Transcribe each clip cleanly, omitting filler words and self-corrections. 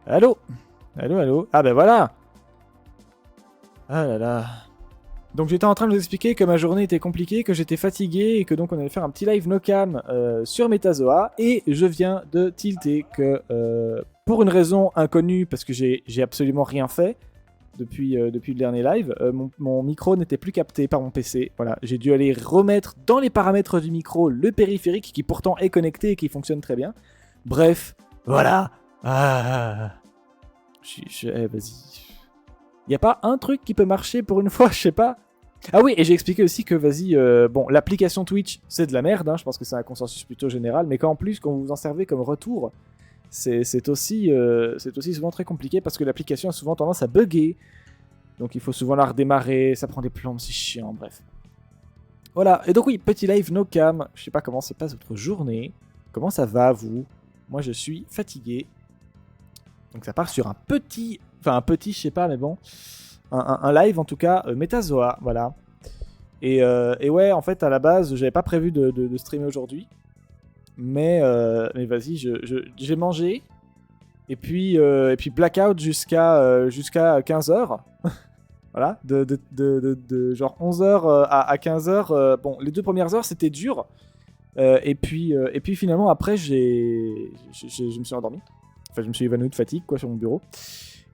Allô? Allô, allô? Ah ben voilà! Ah là là. Donc j'étais en train de vous expliquer que ma journée était compliquée, que j'étais fatigué et que donc on allait faire un petit live no cam sur Metazoa. Et je viens de tilter que pour une raison inconnue, parce que j'ai absolument rien fait depuis le dernier live, mon micro n'était plus capté par mon PC. Voilà, j'ai dû aller remettre dans les paramètres du micro le périphérique qui pourtant est connecté et qui fonctionne très bien. Bref, voilà. Vas-y. Y a pas un truc qui peut marcher pour une fois, je sais pas. Ah oui, et j'ai expliqué aussi que, vas-y, bon, l'application Twitch, c'est de la merde, hein, je pense que c'est un consensus plutôt général, mais qu'en plus, quand vous vous en servez comme retour, c'est aussi souvent très compliqué parce que l'application a souvent tendance à bugger. Donc il faut souvent la redémarrer, ça prend des plombes, c'est chiant, bref. Voilà, et donc oui, petit live no cam. Je sais pas comment se passe votre journée. Comment ça va, vous? Moi, je suis fatigué. Donc ça part sur un petit... Enfin, un petit, je sais pas, mais bon. Un live, en tout cas, Metazoa, voilà. Et ouais, en fait, à la base, j'avais pas prévu de streamer aujourd'hui. Mais vas-y, j'ai mangé. Et puis blackout jusqu'à 15h. Voilà, de genre 11h à 15h. Bon, les 2 premières heures, c'était dur. Et puis finalement, après, je me suis endormi. Enfin, je me suis évanoui de fatigue, quoi, sur mon bureau.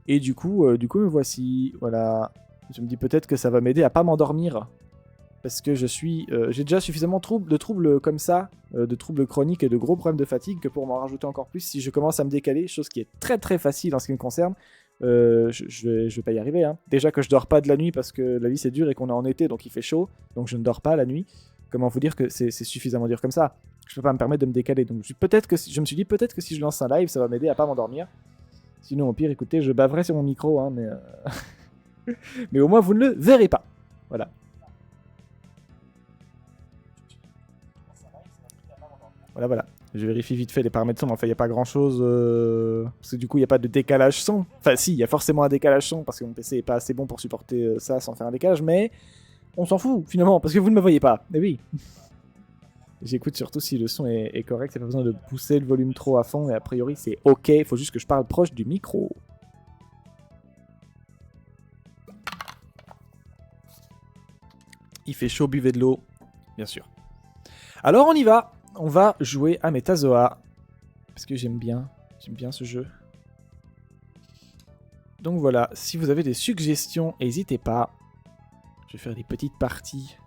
Et du coup, me voici. Voilà. Je me dis peut-être que ça va m'aider à pas m'endormir. Parce que j'ai déjà suffisamment de troubles comme ça, de troubles chroniques et de gros problèmes de fatigue, que pour m'en rajouter encore plus, si je commence à me décaler, chose qui est très très facile en ce qui me concerne, je vais pas y arriver. Hein. Déjà que je dors pas de la nuit parce que la vie c'est dur et qu'on est en été, donc il fait chaud, donc je ne dors pas la nuit. Comment vous dire que c'est suffisamment dur comme ça? Je peux pas me permettre de me décaler. Donc je me suis dit peut-être que si je lance un live, ça va m'aider à pas m'endormir. Sinon, au pire, écoutez, je baverai sur mon micro, hein, mais au moins vous ne le verrez pas. Voilà. Voilà. Je vérifie vite fait les paramètres son, mais enfin, il n'y a pas grand-chose... Parce que du coup, il n'y a pas de décalage son. Enfin, si, il y a forcément un décalage son, parce que mon PC n'est pas assez bon pour supporter ça sans faire un décalage, mais on s'en fout, finalement, parce que vous ne me voyez pas. Mais oui. J'écoute surtout si le son est correct, il n'y a pas besoin de pousser le volume trop à fond, et a priori, c'est OK, il faut juste que je parle proche du micro. Il fait chaud, buvez de l'eau, bien sûr. Alors, on y va. On va jouer à Metazoa. Parce que j'aime bien ce jeu. Donc voilà, si vous avez des suggestions, n'hésitez pas. Je vais faire des petites parties.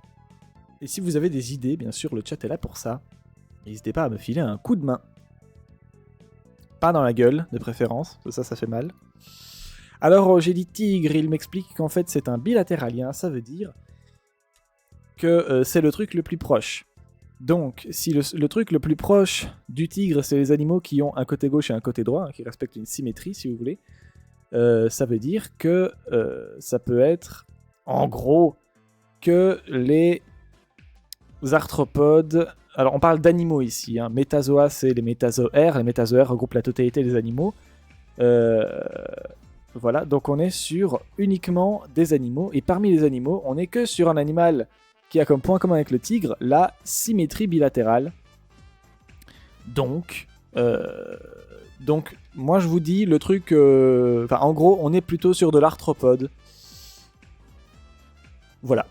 Et si vous avez des idées, bien sûr, le chat est là pour ça. N'hésitez pas à me filer un coup de main. Pas dans la gueule, de préférence. Ça fait mal. Alors, j'ai dit tigre, il m'explique qu'en fait, c'est un bilatéralien. Ça veut dire que c'est le truc le plus proche. Donc, si le truc le plus proche du tigre, c'est les animaux qui ont un côté gauche et un côté droit, hein, qui respectent une symétrie, si vous voulez, ça veut dire que ça peut être, en gros, que les arthropodes... Alors, on parle d'animaux ici. Hein. Metazoa, c'est les métazoaires. Les métazoaires regroupent la totalité des animaux. Voilà, donc on est sur uniquement des animaux. Et parmi les animaux, on n'est que sur un animal... qui a comme point commun avec le tigre la symétrie bilatérale. Donc, moi je vous dis le truc... en gros, on est plutôt sur de l'arthropode. Voilà.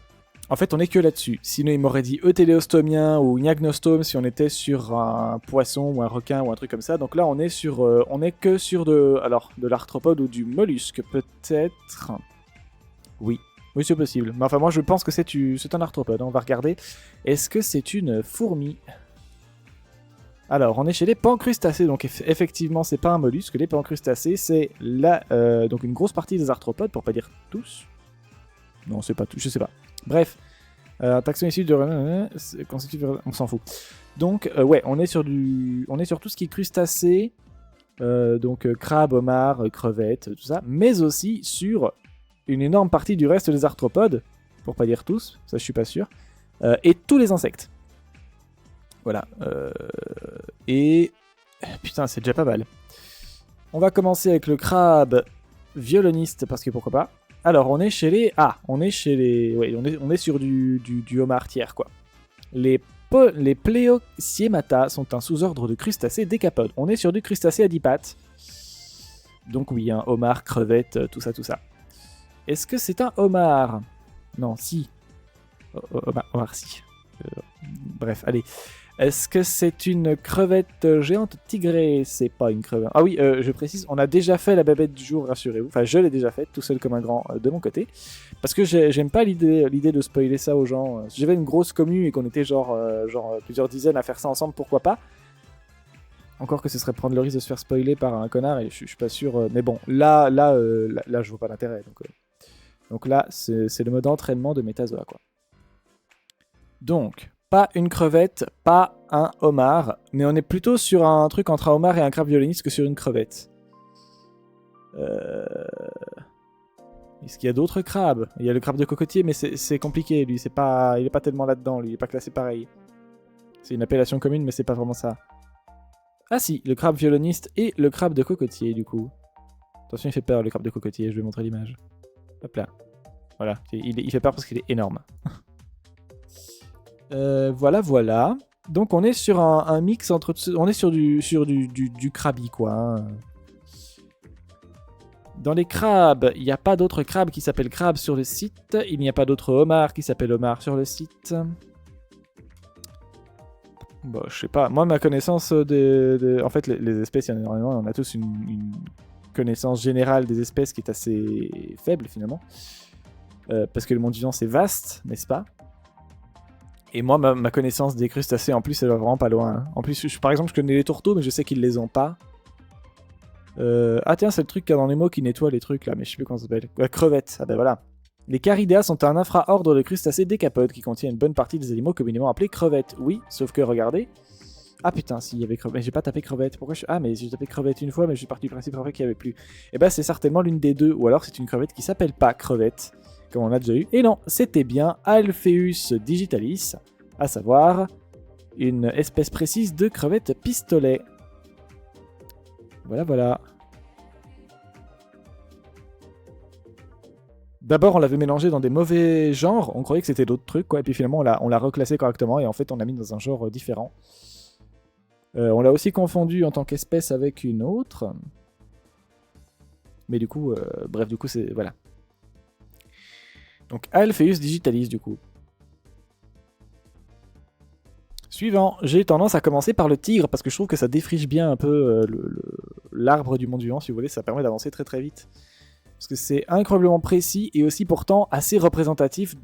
En fait, on est que là-dessus. Sinon, il m'aurait dit eutéléostomien ou gnagnostome si on était sur un poisson ou un requin ou un truc comme ça. Donc là, on est que sur de l'arthropode ou du mollusque, peut-être. Oui. Oui, c'est possible. Mais enfin, moi, je pense que c'est un arthropode. On va regarder. Est-ce que c'est une fourmi? Alors, on est chez les pancrustacés. Donc, effectivement, c'est pas un mollusque. Les pancrustacés, c'est donc une grosse partie des arthropodes, pour pas dire tous. Non, c'est pas tout. Je sais pas. Bref. Un taxon issu de... On s'en fout. Donc, ouais, on est sur tout ce qui est crustacé. Donc, crabe, homard, crevettes, tout ça. Mais aussi sur... une énorme partie du reste des arthropodes, pour pas dire tous, ça je suis pas sûr, et tous les insectes. Voilà. Et... putain, c'est déjà pas mal. On va commencer avec le crabe violoniste, parce que pourquoi pas. Alors, on est chez les... Ouais, on est sur du homard tiers, quoi. Les Pleociemata sont un sous-ordre de crustacés décapodes. On est sur du crustacé à 10 pattes. Donc oui, un homard, crevette, tout ça. Est-ce que c'est un homard? Non, si. Homard, si. Bref, allez. Est-ce que c'est une crevette géante tigrée? C'est pas une crevette. Ah oui, je précise, on a déjà fait la babette du jour, rassurez-vous. Enfin, je l'ai déjà faite, tout seul comme un grand, de mon côté. Parce que j'aime pas l'idée de spoiler ça aux gens. Si j'avais une grosse commu et qu'on était genre plusieurs dizaines à faire ça ensemble, pourquoi pas? Encore que ce serait prendre le risque de se faire spoiler par un connard et je suis pas sûr. Mais bon, là, je vois pas l'intérêt. Donc, Donc là, c'est le mode entraînement de Metazoa, quoi. Donc, pas une crevette, pas un homard, mais on est plutôt sur un truc entre un homard et un crabe violoniste que sur une crevette. Est-ce qu'il y a d'autres crabes? Il y a le crabe de cocotier, mais c'est compliqué, lui. Il est pas tellement là-dedans, lui. Il est pas classé pareil. C'est une appellation commune, mais c'est pas vraiment ça. Ah si, le crabe violoniste et le crabe de cocotier, du coup. Attention, il fait peur, le crabe de cocotier. Je vais montrer l'image. Hop là. Voilà. Il fait peur parce qu'il est énorme. Voilà. Donc on est sur un mix entre... On est sur du krabi, quoi. Hein. Dans les crabes, il n'y a pas d'autres crabes qui s'appellent crabes sur le site. Il n'y a pas d'autres homards qui s'appellent homards sur le site. Bon, je sais pas. Moi, ma connaissance En fait, les espèces, il y en a énormément. On a tous une connaissance générale des espèces qui est assez faible, finalement. Parce que le monde vivant, c'est vaste, n'est-ce pas? Et moi, ma connaissance des crustacés, en plus, elle va vraiment pas loin. Hein. En plus, par exemple, je connais les tourteaux, mais je sais qu'ils les ont pas. Ah tiens, c'est le truc qu'il y a dans les mots qui nettoie les trucs là, mais je sais plus comment ça s'appelle. Crevettes, ah ben voilà. Les carideas sont un infra-ordre de crustacés décapodes qui contient une bonne partie des animaux communément appelés crevettes. Oui, sauf que regardez. Ah putain, s'il y avait crevettes. Mais j'ai pas tapé crevettes. Pourquoi je... Ah, mais j'ai tapé crevettes une fois, mais je suis parti du principe après qu'il y avait plus. Et ben c'est certainement l'une des deux. Ou alors c'est une crevette qui s'appelle pas crevette, comme on a déjà eu. Et non, c'était bien Alpheus digitalis, à savoir une espèce précise de crevette pistolet. Voilà. D'abord, on l'avait mélangé dans des mauvais genres, on croyait que c'était d'autres trucs, quoi, et puis finalement, on l'a reclassé correctement, et en fait, on l'a mis dans un genre différent. On l'a aussi confondu en tant qu'espèce avec une autre. Mais du coup, c'est... Voilà. Donc, Alpheus digitalis, du coup. Suivant, j'ai tendance à commencer par le tigre, parce que je trouve que ça défriche bien un peu l'arbre du monde vivant, si vous voulez, ça permet d'avancer très très vite. Parce que c'est incroyablement précis et aussi pourtant assez représentatif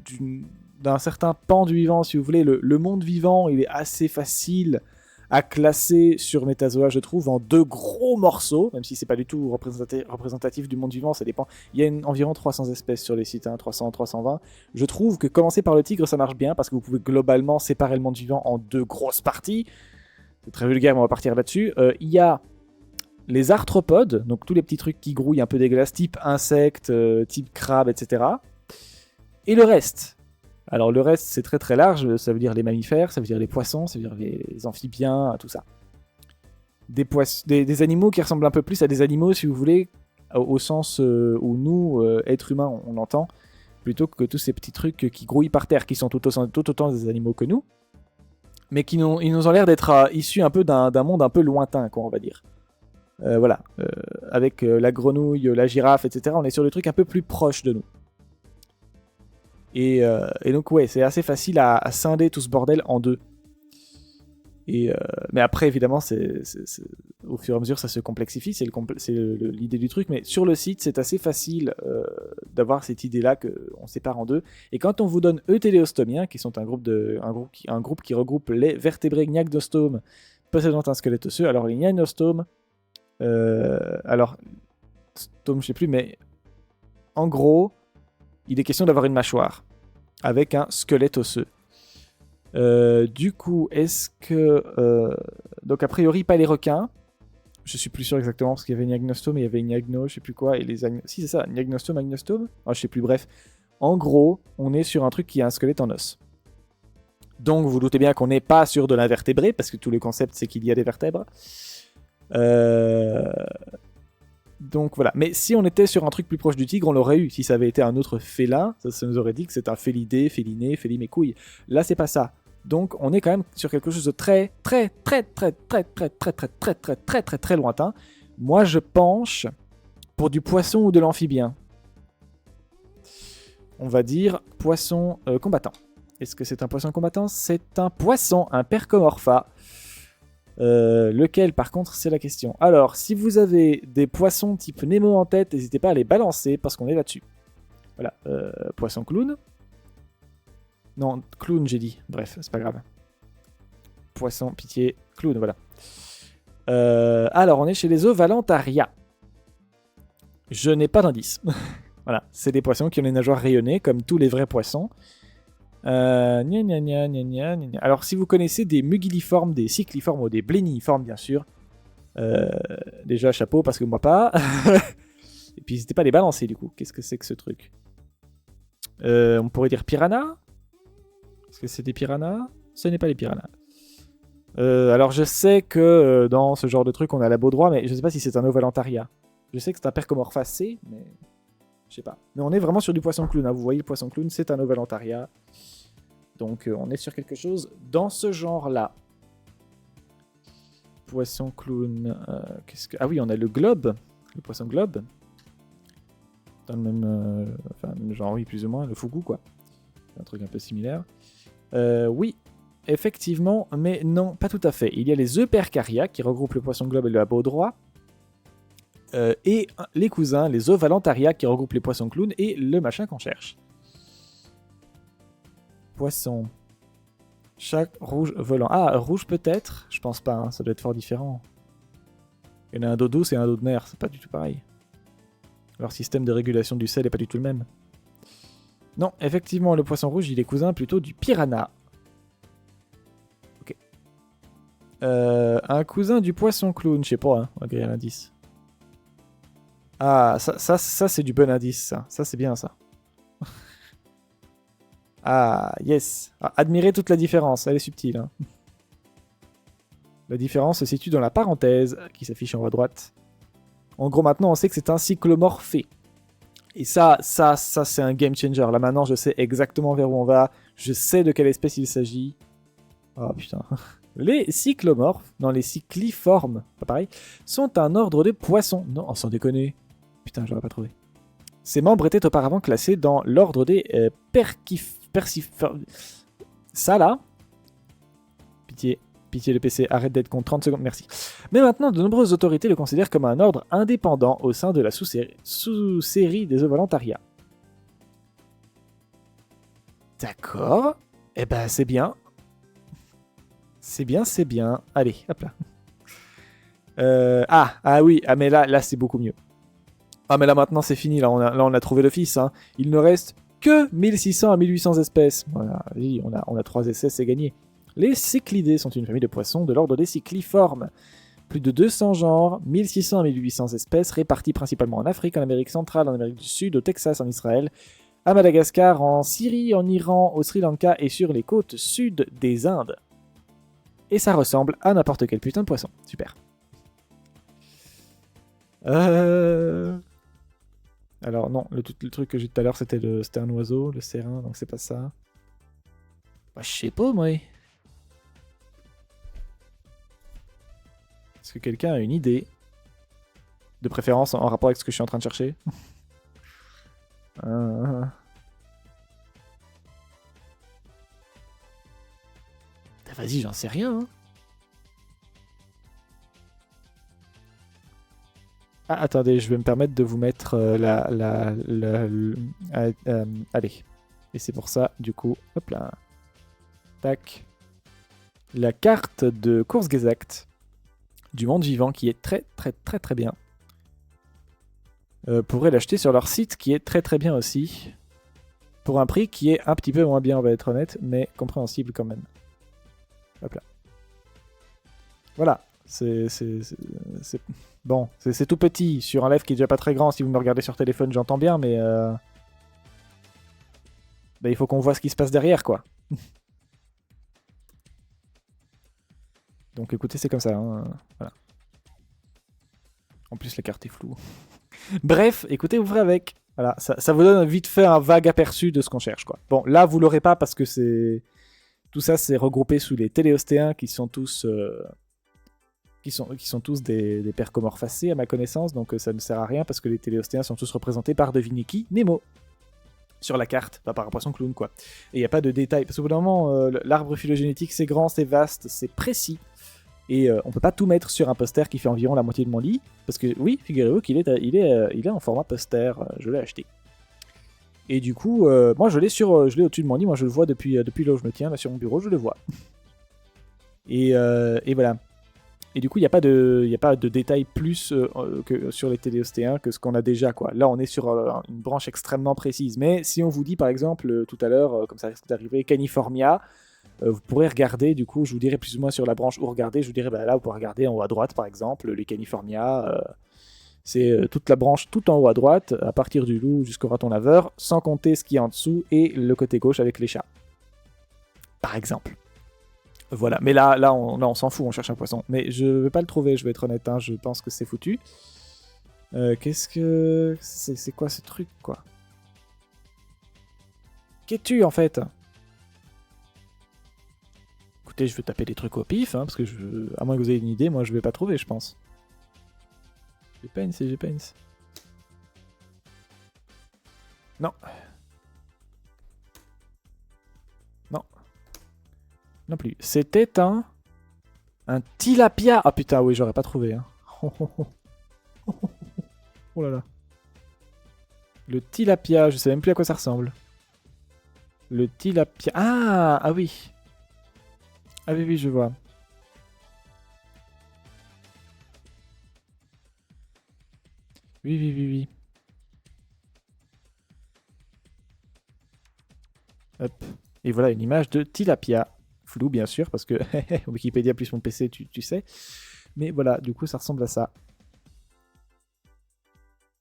d'un certain pan du vivant, si vous voulez. Le monde vivant, il est assez facile à classer sur Metazoa, je trouve, en deux gros morceaux, même si c'est pas du tout représentatif du monde vivant, ça dépend. Il y a environ 300 espèces sur les sites, hein, 300, 320. Je trouve que commencer par le tigre, ça marche bien, parce que vous pouvez globalement séparer le monde vivant en deux grosses parties. C'est très vulgaire, mais on va partir là-dessus. Il y a les arthropodes, donc tous les petits trucs qui grouillent un peu dégueulasses, type insectes, type crabe, etc. Et le reste. Alors le reste, c'est très très large, ça veut dire les mammifères, ça veut dire les poissons, ça veut dire les amphibiens, tout ça. Des animaux qui ressemblent un peu plus à des animaux, si vous voulez, au sens où nous, êtres humains, on l'entend, plutôt que tous ces petits trucs qui grouillent par terre, qui sont tout autant des animaux que nous, mais ils nous ont l'air d'être issus un peu d'un monde un peu lointain, quoi, on va dire. Voilà, avec la grenouille, la girafe, etc. On est sur des trucs un peu plus proches de nous. Et donc ouais, c'est assez facile à scinder tout ce bordel en deux. Mais après, évidemment, au fur et à mesure, ça se complexifie, c'est l'idée du truc. Mais sur le site, c'est assez facile d'avoir cette idée-là qu'on sépare en deux. Et quand on vous donne Eutéléostomiens, qui sont un groupe qui regroupe les vertébrés gnagnostomes possédant un squelette osseux, alors les gnagnostomes, stome, je sais plus, mais en gros, il est question d'avoir une mâchoire avec un squelette osseux. Du coup, est-ce que... donc, a priori, pas les requins. Je suis plus sûr exactement, parce qu'il y avait Gnagnostome, il y avait Gnagno, je sais plus quoi, et les... Si, c'est ça, Gnagnostome, Agnostome. Ah, je sais plus, bref. En gros, on est sur un truc qui a un squelette en os. Donc, vous doutez bien qu'on n'est pas sur de l'invertébré, parce que tout le concept, c'est qu'il y a des vertèbres. Donc voilà, mais si on était sur un truc plus proche du tigre, on l'aurait eu. Si ça avait été un autre félin, ça nous aurait dit que c'est un félidé, féliné, félimé couilles. Là, c'est pas ça. Donc on est quand même sur quelque chose de très lointain. Moi, je penche pour du poisson ou de l'amphibien. On va dire poisson combattant. Est-ce que c'est un poisson combattant? C'est un poisson, un Percomorpha. Lequel par contre c'est la question. Alors si vous avez des poissons type Nemo en tête, n'hésitez pas à les balancer parce qu'on est là-dessus. Voilà, poisson clown. Non, clown j'ai dit, bref, c'est pas grave. Poisson, pitié, clown, voilà. Alors on est chez les Ovalentaria. Je n'ai pas d'indice. Voilà, c'est des poissons qui ont les nageoires rayonnées, comme tous les vrais poissons. Gna gna gna gna gna gna. Alors, si vous connaissez des mugiliformes, des cycliformes ou des bléniformes, bien sûr, déjà, chapeau, parce que moi pas. Et puis, n'hésitez pas à les balancer, du coup. Qu'est-ce que c'est que ce truc? On pourrait dire piranha? Est-ce que c'est des piranhas? Ce n'est pas des piranhas. Alors, je sais que dans ce genre de truc, on a la Baudroie, mais je sais pas si c'est un Ovalantaria. Je sais que c'est un Percomorphacé, mais je sais pas. Mais on est vraiment sur du poisson clown. Hein. Vous voyez, le poisson clown, c'est un Ovalantaria. Donc, on est sur quelque chose dans ce genre-là. Poisson clown. Qu'est-ce que... Ah oui, on a le globe. Le poisson globe. Dans le même, enfin, genre, oui, plus ou moins, le fougou, quoi. Un truc un peu similaire. Oui, effectivement, mais non, pas tout à fait. Il y a les Eupercaria, qui regroupent le poisson globe et le baudroie. Et les cousins, les Ovalantaria, qui regroupent les poissons clowns et le machin qu'on cherche. Poisson. Chaque rouge volant. Ah, rouge peut-être? Je pense pas, hein, ça doit être fort différent. Il y en a un d'eau douce et un d'eau de mer, c'est pas du tout pareil. Leur système de régulation du sel est pas du tout le même. Non, effectivement, le poisson rouge, il est cousin plutôt du piranha. Ok. Un cousin du poisson clown, je sais pas, hein, malgré l'indice. Ah, ça c'est du bon indice, ça. Ça, c'est bien, ça. Ah, yes. Ah, admirez toute la différence, elle est subtile. Hein. La différence se situe dans la parenthèse qui s'affiche en haut à droite. En gros, maintenant, on sait que c'est un cyclomorphé. Et ça c'est un game changer. Là, maintenant, je sais exactement vers où on va. Je sais de quelle espèce il s'agit. Oh, putain. Les cyclomorphes, non, les cycliformes, pas pareil, sont un ordre de poissons. Non, sans déconner. Putain, j'aurais pas trouvé. Ces membres étaient auparavant classés dans l'ordre des ça, là. Pitié. Pitié le PC, arrête d'être contre 30 secondes, merci. Mais maintenant, de nombreuses autorités le considèrent comme un ordre indépendant au sein de la sous-série des Ovalantaria. D'accord. Eh ben, c'est bien. C'est bien, c'est bien. Allez, hop là. Ah oui, ah mais là c'est beaucoup mieux. Ah mais là maintenant c'est fini, là on a trouvé le fils. Hein. Il ne reste que 1600 à 1800 espèces. Voilà, oui, on a 3 essais, c'est gagné. Les cyclidés sont une famille de poissons de l'ordre des cycliformes. Plus de 200 genres, 1600 à 1800 espèces, réparties principalement en Afrique, en Amérique centrale, en Amérique du Sud, au Texas, en Israël, à Madagascar, en Syrie, en Iran, au Sri Lanka et sur les côtes sud des Indes. Et ça ressemble à n'importe quel putain de poisson. Super. Alors non, le truc que j'ai dit tout à l'heure c'était un oiseau, le serin, donc c'est pas ça. Bah je sais pas moi. Est-ce que quelqu'un a une idée? De préférence en rapport avec ce que je suis en train de chercher. Vas-y, j'en sais rien. Hein. Ah, attendez, je vais me permettre de vous mettre allez. Et c'est pour ça, du coup, hop là. Tac. La carte de Kurzgesagt du monde vivant qui est très bien. Pourrez l'acheter sur leur site qui est très bien aussi. Pour un prix qui est un petit peu moins bien, on va être honnête, mais compréhensible quand même. Hop là. Voilà. Bon, c'est tout petit sur un live qui est déjà pas très grand. Si vous me regardez sur téléphone, j'entends bien, mais bah, il faut qu'on voit ce qui se passe derrière, quoi. Donc écoutez, c'est comme ça. Hein. Voilà. En plus, la carte est floue. Bref, écoutez, vous ferez avec. Voilà, ça vous donne vite fait un vague aperçu de ce qu'on cherche, quoi. Bon, là, vous l'aurez pas parce que c'est... Tout ça, c'est regroupé sous les téléostéens qui sont tous... Qui sont tous des percomorphacés à ma connaissance, donc ça ne sert à rien parce que les téléostéens sont tous représentés par, devinez qui, Nemo. Sur la carte, pas par un poisson clown, quoi. Et il n'y a pas de détails, parce qu'au bout d'un moment, l'arbre phylogénétique, c'est grand, c'est vaste, c'est précis, et on peut pas tout mettre sur un poster qui fait environ la moitié de mon lit, parce que, oui, figurez-vous qu'il est en format poster, je l'ai acheté. Et du coup, moi je l'ai au-dessus de mon lit, moi je le vois depuis là où je me tiens, là sur mon bureau, je le vois. Et voilà. Et du coup, il n'y a pas de détails plus que sur les téléostéens que ce qu'on a déjà, quoi. Là, on est sur une branche extrêmement précise. Mais si on vous dit, par exemple, tout à l'heure, comme ça risque d'arriver, Caniformia, vous pourrez regarder, du coup, je vous dirai plus ou moins sur la branche où regarder. Je vous dirai, bah, là, vous pourrez regarder en haut à droite, par exemple, les Caniformia. C'est toute la branche tout en haut à droite, à partir du loup jusqu'au raton laveur, sans compter ce qui est en dessous et le côté gauche avec les chats. Par exemple. Voilà, mais là on s'en fout, on cherche un poisson. Mais je vais pas le trouver, je vais être honnête, hein, je pense que c'est foutu. Qu'est-ce que... C'est quoi ce truc, quoi? Qu'es-tu, en fait? Écoutez, je vais taper des trucs au pif, hein, parce que à moins que vous ayez une idée, moi je vais pas trouver, je pense. J'ai Pains. Non. Non. Non plus. C'était un tilapia. Ah putain, oui, j'aurais pas trouvé. Hein. Oh là là. Le tilapia, je sais même plus à quoi ça ressemble. Le tilapia. Ah oui. Ah oui, oui, je vois. Oui, oui, oui, oui. Hop. Et voilà une image de tilapia. Flou, bien sûr, parce que Wikipédia plus mon PC, tu sais. Mais voilà, du coup, ça ressemble à ça.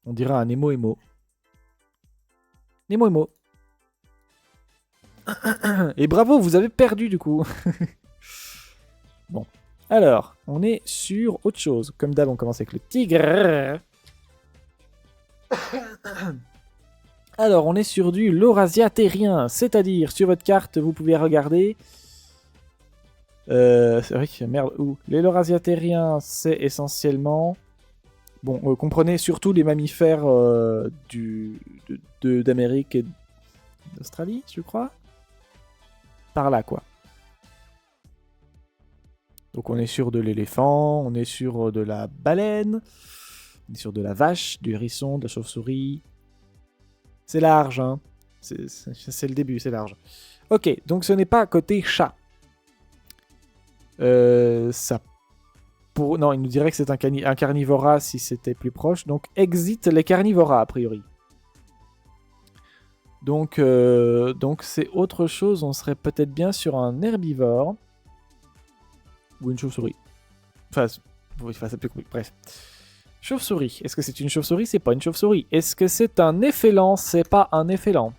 On dirait un Nemo. Nemo. Et bravo, vous avez perdu, du coup. Bon. Alors, on est sur autre chose. Comme d'hab, on commence avec le tigre. Alors, on est sur du Laurasia terrien, c'est-à-dire, sur votre carte, vous pouvez regarder... c'est vrai que, merde, où les Laurasia terriens, c'est essentiellement... Bon, comprenez surtout les mammifères d'Amérique et d'Australie, je crois. Par là, quoi. Donc on est sur de l'éléphant, on est sur de la baleine, on est sur de la vache, du hérisson, de la chauve-souris. C'est large, hein. C'est le début, c'est large. Ok, donc ce n'est pas côté chat. Non, il nous dirait que c'est un carnivora si c'était plus proche. Donc exit les carnivoras, a priori. Donc c'est autre chose. On serait peut-être bien sur un herbivore. Ou une chauve-souris. Enfin, c'est plus compliqué. Bref. Chauve-souris. Est-ce que c'est une chauve-souris? C'est pas une chauve-souris. Est-ce que c'est un effélan? C'est pas un effélan.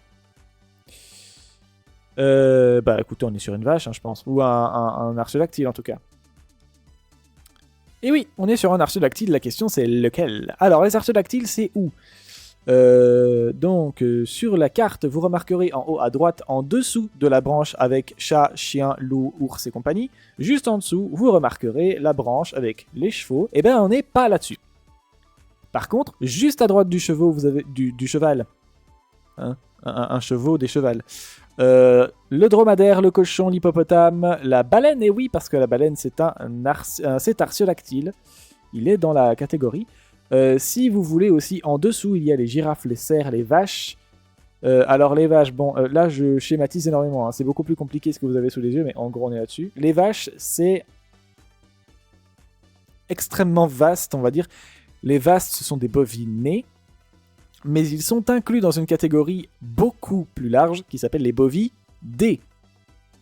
Bah écoutez, on est sur une vache, hein, je pense. Ou un artiodactyle en tout cas. Et oui, on est sur un artiodactyle. La question c'est lequel? Alors, les artiodactyles, c'est où? Sur la carte, vous remarquerez en haut à droite, en dessous de la branche avec chat, chien, loup, ours et compagnie, juste en dessous, vous remarquerez la branche avec les chevaux. Et ben, on n'est pas là-dessus. Par contre, juste à droite du cheval, hein, un chevaux, des chevals. Le dromadaire, le cochon, l'hippopotame, la baleine, et oui, parce que la baleine, c'est c'est artiodactyle. Il est dans la catégorie. Si vous voulez aussi, en dessous, il y a les girafes, les cerfs, les vaches. Alors les vaches, bon, là je schématise énormément, hein. C'est beaucoup plus compliqué ce que vous avez sous les yeux, mais en gros on est là-dessus. Les vaches, c'est extrêmement vaste, on va dire. Les vastes, ce sont des bovinés, mais ils sont inclus dans une catégorie beaucoup plus large qui s'appelle les bovidés,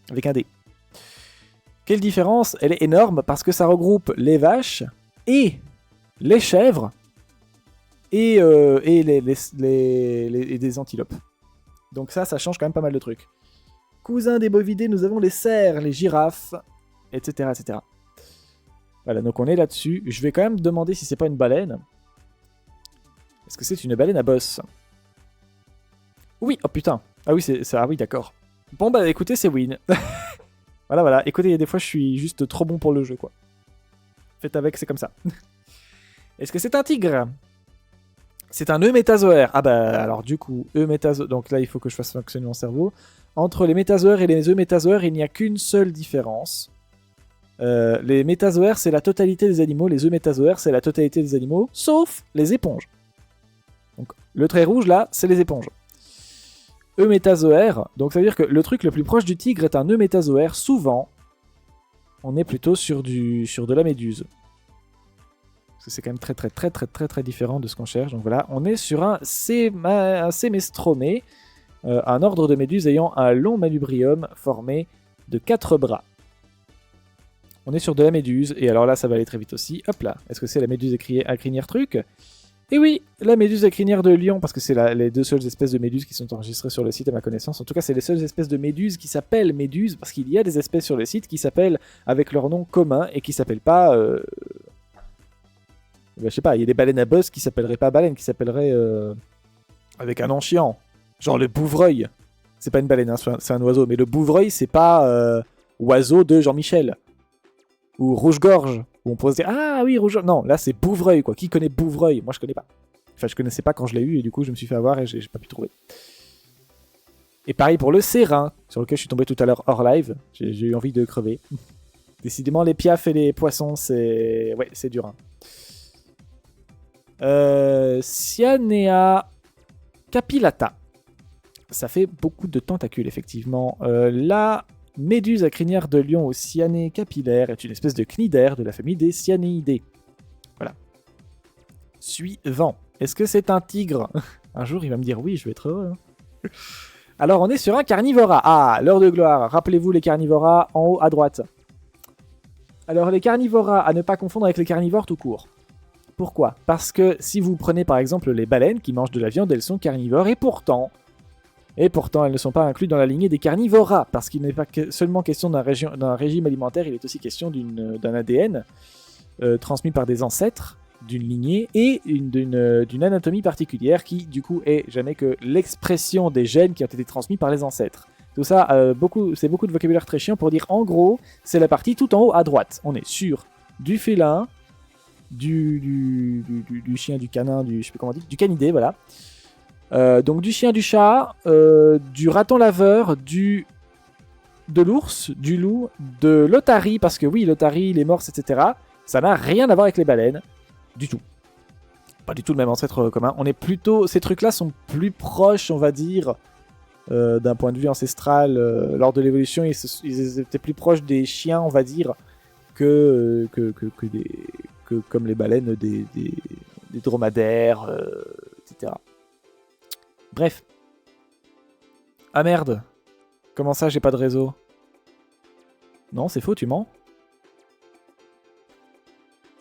avec un D. Quelle différence? Elle est énorme parce que ça regroupe les vaches et les chèvres et des antilopes. Donc ça change quand même pas mal de trucs. Cousins des bovidés, nous avons les cerfs, les girafes, etc., etc. Voilà, donc on est là-dessus. Je vais quand même demander si c'est pas une baleine. Est-ce que c'est une baleine à bosse? Oui, oh putain. Ah oui, ah oui, d'accord. Bon bah écoutez, c'est win. Voilà. Écoutez, des fois je suis juste trop bon pour le jeu, quoi. Faites avec, c'est comme ça. Est-ce que c'est un tigre? C'est un eumétazoaire. Ah bah alors du coup, eumétazoaire. Donc là, il faut que je fasse fonctionner mon cerveau. Entre les métazoaires et les eumétazoaires, il n'y a qu'une seule différence. Les métazoaires, c'est la totalité des animaux. Les eumétazoaires, c'est la totalité des animaux, sauf les éponges. Donc le trait rouge là, c'est les éponges. Eumétazoaire, donc ça veut dire que le truc le plus proche du tigre est un eumétazoaire. Souvent, on est plutôt sur de la méduse. Parce que c'est quand même très différent de ce qu'on cherche. Donc voilà, on est sur un sémestromé, un ordre de méduses ayant un long manubrium formé de 4 bras. On est sur de la méduse, et alors là ça va aller très vite aussi. Hop là, est-ce que c'est la méduse à crinière truc? Et oui, la méduse à crinière de lion, parce que c'est les 2 seules espèces de méduses qui sont enregistrées sur le site à ma connaissance. En tout cas, c'est les seules espèces de méduses qui s'appellent méduses, parce qu'il y a des espèces sur le site qui s'appellent avec leur nom commun et qui s'appellent pas... je sais pas, il y a des baleines à bosse qui s'appelleraient pas baleines, qui s'appelleraient avec un nom chiant. Genre le bouvreuil. C'est pas une baleine, hein, c'est un oiseau, mais le bouvreuil, c'est pas oiseau de Jean-Michel. Ou rouge-gorge, où on pourrait se dire ah oui, rouge-gorge. Non, là c'est bouvreuil, quoi. Qui connaît bouvreuil? Moi je connais pas. Enfin, je connaissais pas quand je l'ai eu, et du coup je me suis fait avoir et j'ai pas pu trouver. Et pareil pour le sérin, sur lequel je suis tombé tout à l'heure hors live. J'ai eu envie de crever. Décidément, les piafs et les poissons, c'est. Ouais, c'est dur. Hein. Cyanea capillata. Ça fait beaucoup de tentacules, effectivement. La méduse à crinière de lion au cyané capillaire est une espèce de cnidaire de la famille des cyanéidés. Voilà. Suivant. Est-ce que c'est un tigre? Un jour, il va me dire oui, je vais être heureux. Hein. Alors, on est sur un carnivora. Ah, l'heure de gloire. Rappelez-vous les carnivoras en haut à droite. Alors, les carnivoras, à ne pas confondre avec les carnivores tout court. Pourquoi? Parce que si vous prenez par exemple les baleines qui mangent de la viande, elles sont carnivores et pourtant, elles ne sont pas incluses dans la lignée des carnivoras, parce qu'il n'est pas seulement question d'un régime alimentaire, il est aussi question d'un ADN transmis par des ancêtres, d'une lignée et d'une anatomie particulière qui du coup est jamais que l'expression des gènes qui ont été transmis par les ancêtres. Tout ça, c'est beaucoup de vocabulaire très chiant pour dire en gros, c'est la partie tout en haut à droite. On est sur du félin, du chien, du canin, je sais plus comment on dit, du canidé, voilà. Donc du chien, du chat, du raton laveur, de l'ours, du loup, de l'otarie, parce que oui, l'otarie, les morses, etc., ça n'a rien à voir avec les baleines, du tout. Pas du tout le même ancêtre commun. On est plutôt, ces trucs-là sont plus proches, on va dire, d'un point de vue ancestral. Lors de l'évolution, ils étaient plus proches des chiens, on va dire, que comme les baleines des dromadaires, etc. Bref. Ah merde. Comment ça, j'ai pas de réseau? Non, c'est faux, tu mens.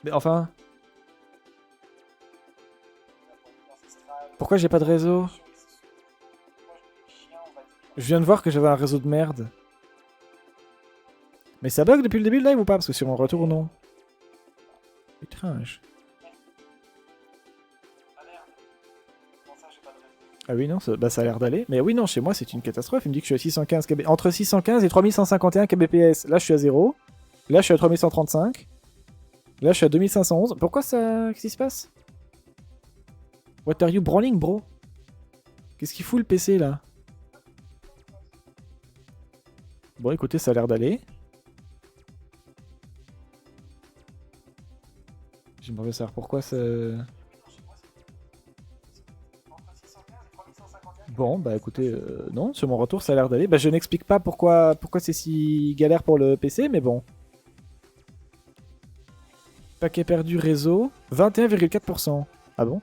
Mais enfin... Pourquoi j'ai pas de réseau? Je viens de voir que j'avais un réseau de merde. Mais ça bug depuis le début de live ou pas? Parce que sur mon retour, non. Étrange. Ah oui, non, ça a l'air d'aller. Mais oui, non, chez moi, c'est une catastrophe. Il me dit que je suis à 615 kb... Entre 615 et 3151 kbps. Là, je suis à 0. Là, je suis à 3135. Là, je suis à 2511. Pourquoi ça... Qu'est-ce qui se passe? What are you brawling, bro? Qu'est-ce qu'il fout, le PC, là? Bon, écoutez, ça a l'air d'aller. J'aimerais savoir pourquoi ça... Bon, bah écoutez, non, sur mon retour, ça a l'air d'aller. Bah je n'explique pas pourquoi c'est si galère pour le PC, mais bon. Paquet perdu réseau, 21,4%. Ah bon?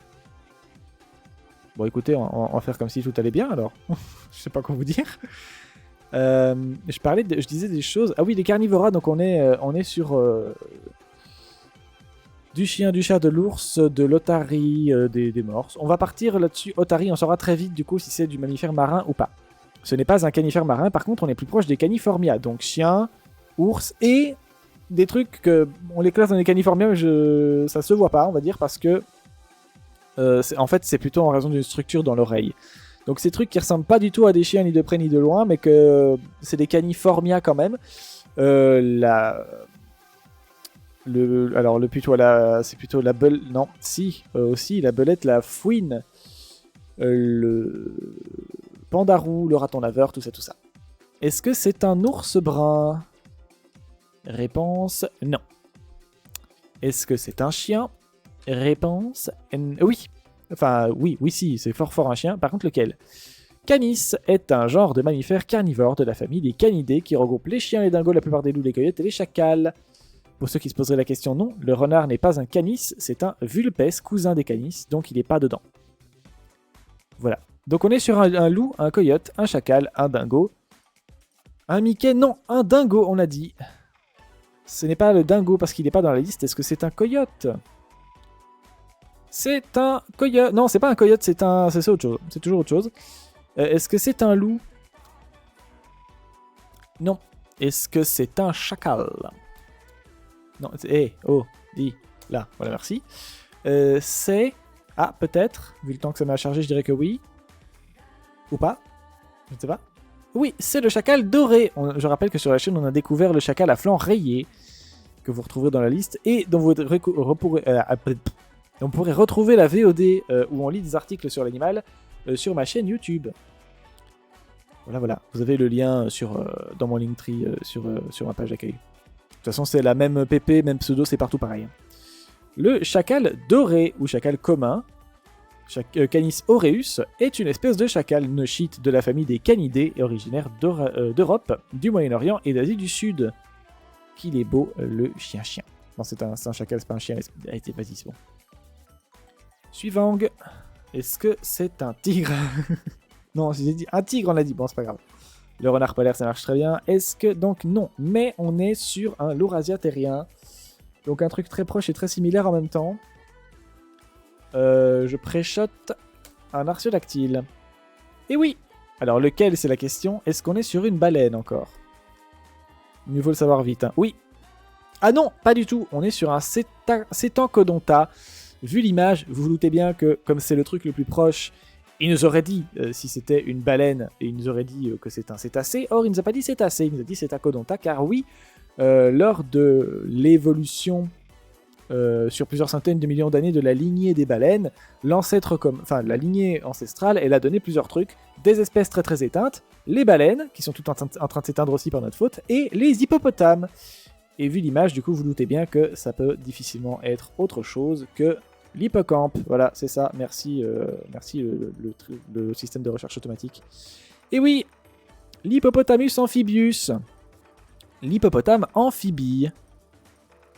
Bon, écoutez, on va faire comme si tout allait bien, alors. Je sais pas quoi vous dire. Je disais des choses... Ah oui, les carnivoras, donc on est sur... Du chien, du chat, de l'ours, de l'otarie, des morses. On va partir là-dessus. Otarie, on saura très vite du coup si c'est du mammifère marin ou pas. Ce n'est pas un canifère marin, par contre on est plus proche des caniformia. Donc chien, ours et des trucs que on les classe dans les caniformia, mais ça se voit pas, on va dire, parce que en fait c'est plutôt en raison d'une structure dans l'oreille. Donc ces trucs qui ressemblent pas du tout à des chiens ni de près ni de loin, mais que c'est des caniformia quand même. Alors le putois là, c'est plutôt la belette. Non, si, aussi la belette, la fouine, le pandarou, le raton laveur, tout ça. Est-ce que c'est un ours brun? Réponse non. Est-ce que c'est un chien? Réponse oui. Enfin oui, si, c'est fort un chien. Par contre lequel? Canis est un genre de mammifère carnivore de la famille des canidés qui regroupe les chiens, les dingos, la plupart des loups, les coyotes et les chacals. Pour ceux qui se poseraient la question, non, le renard n'est pas un canis, c'est un vulpes, cousin des canis, donc il n'est pas dedans. Voilà. Donc on est sur un loup, un coyote, un chacal, un dingo. Un Mickey, non, un dingo, on l'a dit. Ce n'est pas le dingo parce qu'il n'est pas dans la liste. Est-ce que c'est un coyote? C'est un coyote. Non, c'est pas un coyote, c'est autre chose. C'est toujours autre chose. Est-ce que c'est un loup? Non. Est-ce que c'est un chacal? Non, oh, dis, là, voilà, merci. C'est... Ah, peut-être, vu le temps que ça m'a chargé, je dirais que oui. Ou pas? Je ne sais pas. Oui, c'est le chacal doré. Je rappelle que sur la chaîne, on a découvert le chacal à flanc rayé, que vous retrouverez dans la liste, et dont vous pourrez retrouver la VOD où on lit des articles sur l'animal sur ma chaîne YouTube. Voilà. Vous avez le lien dans mon Linktree sur ma page d'accueil. De toute façon, c'est la même PP, même pseudo, c'est partout pareil. Le chacal doré, ou chacal commun, Canis aureus, est une espèce de chacal nochite de la famille des canidés et originaire d'Europe, du Moyen-Orient et d'Asie du Sud. Qu'il est beau, le chien-chien. Non, c'est un chacal, c'est pas un chien. Vas-y, c'est bon. Suivant. Est-ce que c'est un tigre? Non, j'ai dit un tigre, on l'a dit. Bon, c'est pas grave. Le renard polaire, ça marche très bien. Est-ce que... Donc, non. Mais on est sur un laurasia terrien. Donc, un truc très proche et très similaire en même temps. Je préchote un artiodactyle. Et oui! Alors, lequel, c'est la question. Est-ce qu'on est sur une baleine encore? Mieux vaut le savoir vite. Hein. Oui! Ah non, pas du tout. On est sur un cétancodonta. Vu l'image, vous vous doutez bien que, comme c'est le truc le plus proche, il nous aurait dit si c'était une baleine, et il nous aurait dit que c'est un cétacé. Or, il nous a pas dit cétacé, il nous a dit cétacodonta, car oui, lors de l'évolution sur plusieurs centaines de millions d'années de la lignée des baleines, la lignée ancestrale, elle a donné plusieurs trucs, des espèces très très éteintes, les baleines, qui sont toutes en train de s'éteindre aussi par notre faute, et les hippopotames. Et vu l'image, du coup, vous doutez bien que ça peut difficilement être autre chose que l'hippocampe. Voilà, c'est ça. Merci le système de recherche automatique. Et oui, l'hippopotamus amphibius. L'hippopotame amphibie,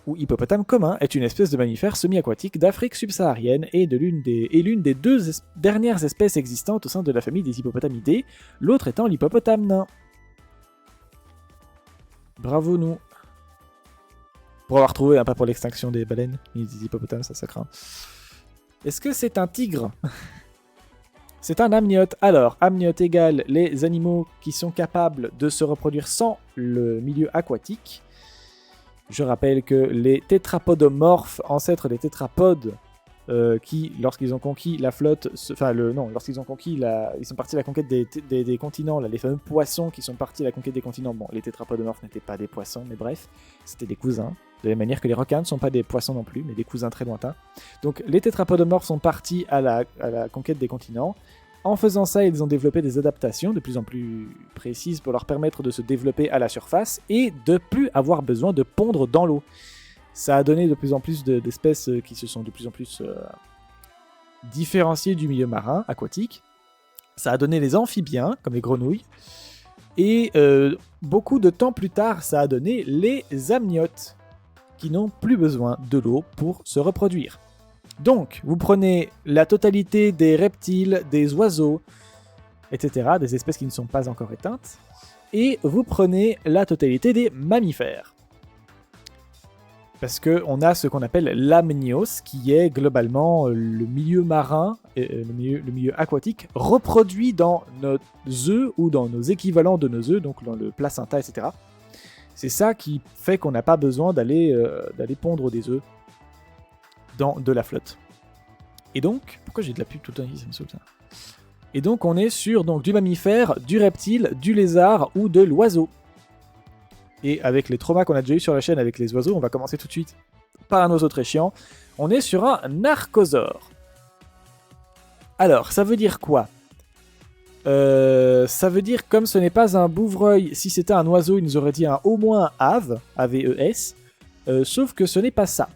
ou hippopotame commun, est une espèce de mammifère semi-aquatique d'Afrique subsaharienne et l'une des deux dernières espèces existantes au sein de la famille des hippopotamidés, l'autre étant l'hippopotame nain. Bravo nous. Pour avoir trouvé, pas pour l'extinction des baleines, ni des hippopotames, ça craint. Est-ce que c'est un tigre? C'est un amniote. Alors, amniote égale les animaux qui sont capables de se reproduire sans le milieu aquatique. Je rappelle que les tétrapodomorphes, ancêtres des tétrapodes, qui, lorsqu'ils ont conquis la flotte, lorsqu'ils ont conquis ils sont partis à la conquête des continents, là, les fameux poissons qui sont partis à la conquête des continents. Bon, les tétrapodomorphes n'étaient pas des poissons, mais bref, c'était des cousins. De la même manière que les requins ne sont pas des poissons non plus, mais des cousins très lointains. Donc, les tétrapodomorphes sont partis à la conquête des continents. En faisant ça, ils ont développé des adaptations de plus en plus précises pour leur permettre de se développer à la surface et de plus avoir besoin de pondre dans l'eau. Ça a donné de plus en plus d'espèces qui se sont de plus en plus différenciées du milieu marin, aquatique. Ça a donné les amphibiens, comme les grenouilles. Et beaucoup de temps plus tard, ça a donné les amniotes, qui n'ont plus besoin de l'eau pour se reproduire. Donc, vous prenez la totalité des reptiles, des oiseaux, etc., des espèces qui ne sont pas encore éteintes, et vous prenez la totalité des mammifères. Parce qu'on a ce qu'on appelle l'amnios, qui est globalement le milieu marin, le milieu aquatique, reproduit dans nos œufs ou dans nos équivalents de nos œufs, donc dans le placenta, etc. C'est ça qui fait qu'on n'a pas besoin d'aller pondre des œufs dans de la flotte. Et donc, pourquoi j'ai de la pub tout le temps ici, ça me saoule ça. Et donc on est sur du mammifère, du reptile, du lézard ou de l'oiseau. Et avec les traumas qu'on a déjà eu sur la chaîne avec les oiseaux, on va commencer tout de suite par un oiseau très chiant. On est sur un archosaure. Alors, ça veut dire quoi? Ça veut dire, comme ce n'est pas un bouvreuil, si c'était un oiseau, il nous aurait dit au moins ave, A-V-E-S, sauf que ce n'est pas ça.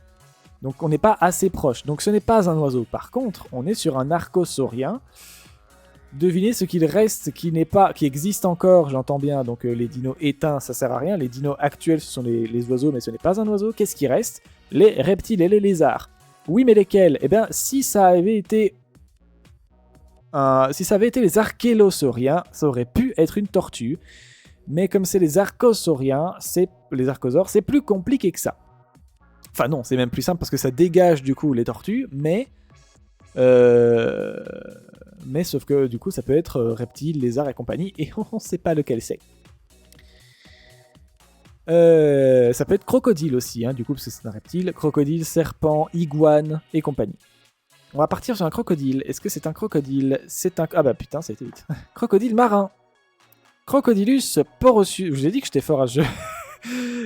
Donc on n'est pas assez proche. Donc ce n'est pas un oiseau. Par contre, on est sur un archosaurien. Devinez ce qu'il reste qui existe encore, j'entends bien. Donc les dinos éteints, ça sert à rien. Les dinos actuels, ce sont les oiseaux, mais ce n'est pas un oiseau. Qu'est-ce qui reste? Les reptiles et les lézards. Oui, mais lesquels? Eh bien, si ça avait été les archélosauriens, ça aurait pu être une tortue. Mais comme c'est les archosauriens, les archosaures, c'est plus compliqué que ça. Enfin non, c'est même plus simple parce que ça dégage du coup les tortues, mais sauf que du coup ça peut être reptiles, lézards et compagnie, et on ne sait pas lequel c'est. Ça peut être crocodile aussi, hein, du coup parce que c'est un reptile. Crocodile, serpent, iguane et compagnie. On va partir sur un crocodile. Est-ce que c'est un crocodile? Ah bah putain, ça a été vite. Crocodile marin. Crocodilus porosus. Je vous ai dit que j'étais fort à ce jeu.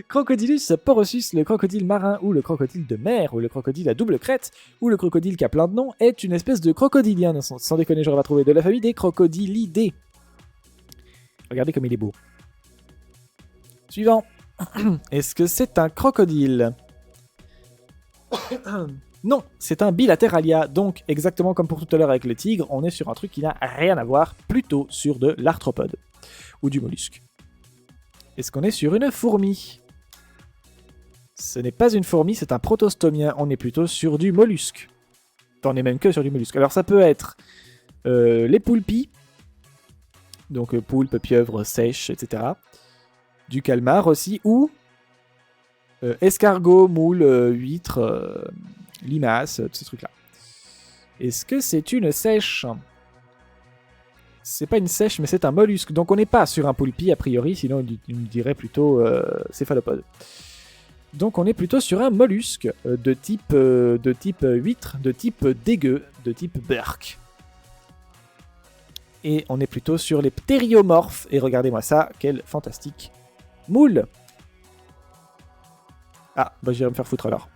Crocodilus porosus, le crocodile marin ou le crocodile de mer ou le crocodile à double crête ou le crocodile qui a plein de noms est une espèce de crocodilien. Sans déconner, j'aurais trouvé de la famille des crocodilidés. Regardez comme il est beau. Suivant. Est-ce que c'est un crocodile? Non, c'est un bilatéralia, donc exactement comme pour tout à l'heure avec le tigre, on est sur un truc qui n'a rien à voir, plutôt sur de l'arthropode ou du mollusque. Est-ce qu'on est sur une fourmi? Ce n'est pas une fourmi, c'est un protostomien, on est plutôt sur du mollusque. On est même que sur du mollusque. Alors ça peut être les poulpis, donc poulpe, pieuvre, sèche, etc. Du calmar aussi, ou escargot, moule, huître, limace, tous ces trucs-là. Est-ce que c'est une sèche? C'est pas une sèche, mais c'est un mollusque. Donc on n'est pas sur un poulpi a priori, sinon on dirait plutôt céphalopode. Donc on est plutôt sur un mollusque de type huître, de type dégueu, de type berk. Et on est plutôt sur les ptériomorphes. Et regardez-moi ça, quel fantastique moule. Ah, bah j'irai me faire foutre alors.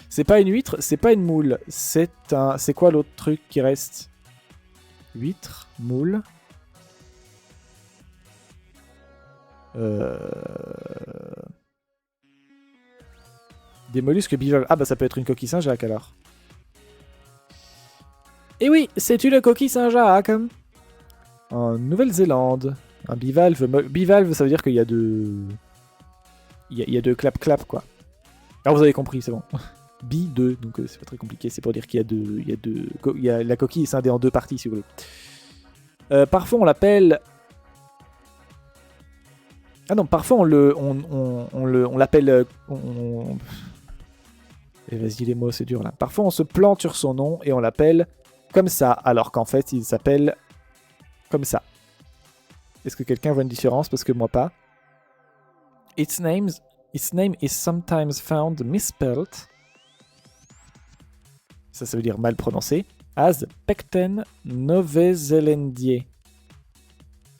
C'est pas une huître, c'est pas une moule. C'est quoi l'autre truc qui reste? Huître, moule. Des mollusques bivalves. Ah bah ça peut être une coquille Saint-Jacques alors. Et oui, c'est une coquille Saint-Jacques. En Nouvelle-Zélande. Un bivalve. Bivalve, ça veut dire qu'il y a deux... Il y a deux clap-clap quoi. Alors vous avez compris, c'est bon. Bi 2, donc c'est pas très compliqué, c'est pour dire qu'il y a deux... la coquille est scindée en deux parties si vous voulez. Parfois on l'appelle... Ah non, parfois on l'appelle... Et vas-y les mots, c'est dur là. Parfois on se plante sur son nom et on l'appelle comme ça, alors qu'en fait il s'appelle comme ça. Est-ce que quelqu'un voit une différence? Parce que moi pas. Its name is sometimes found misspelled. Ça veut dire mal prononcé. As Pecten novézélandier.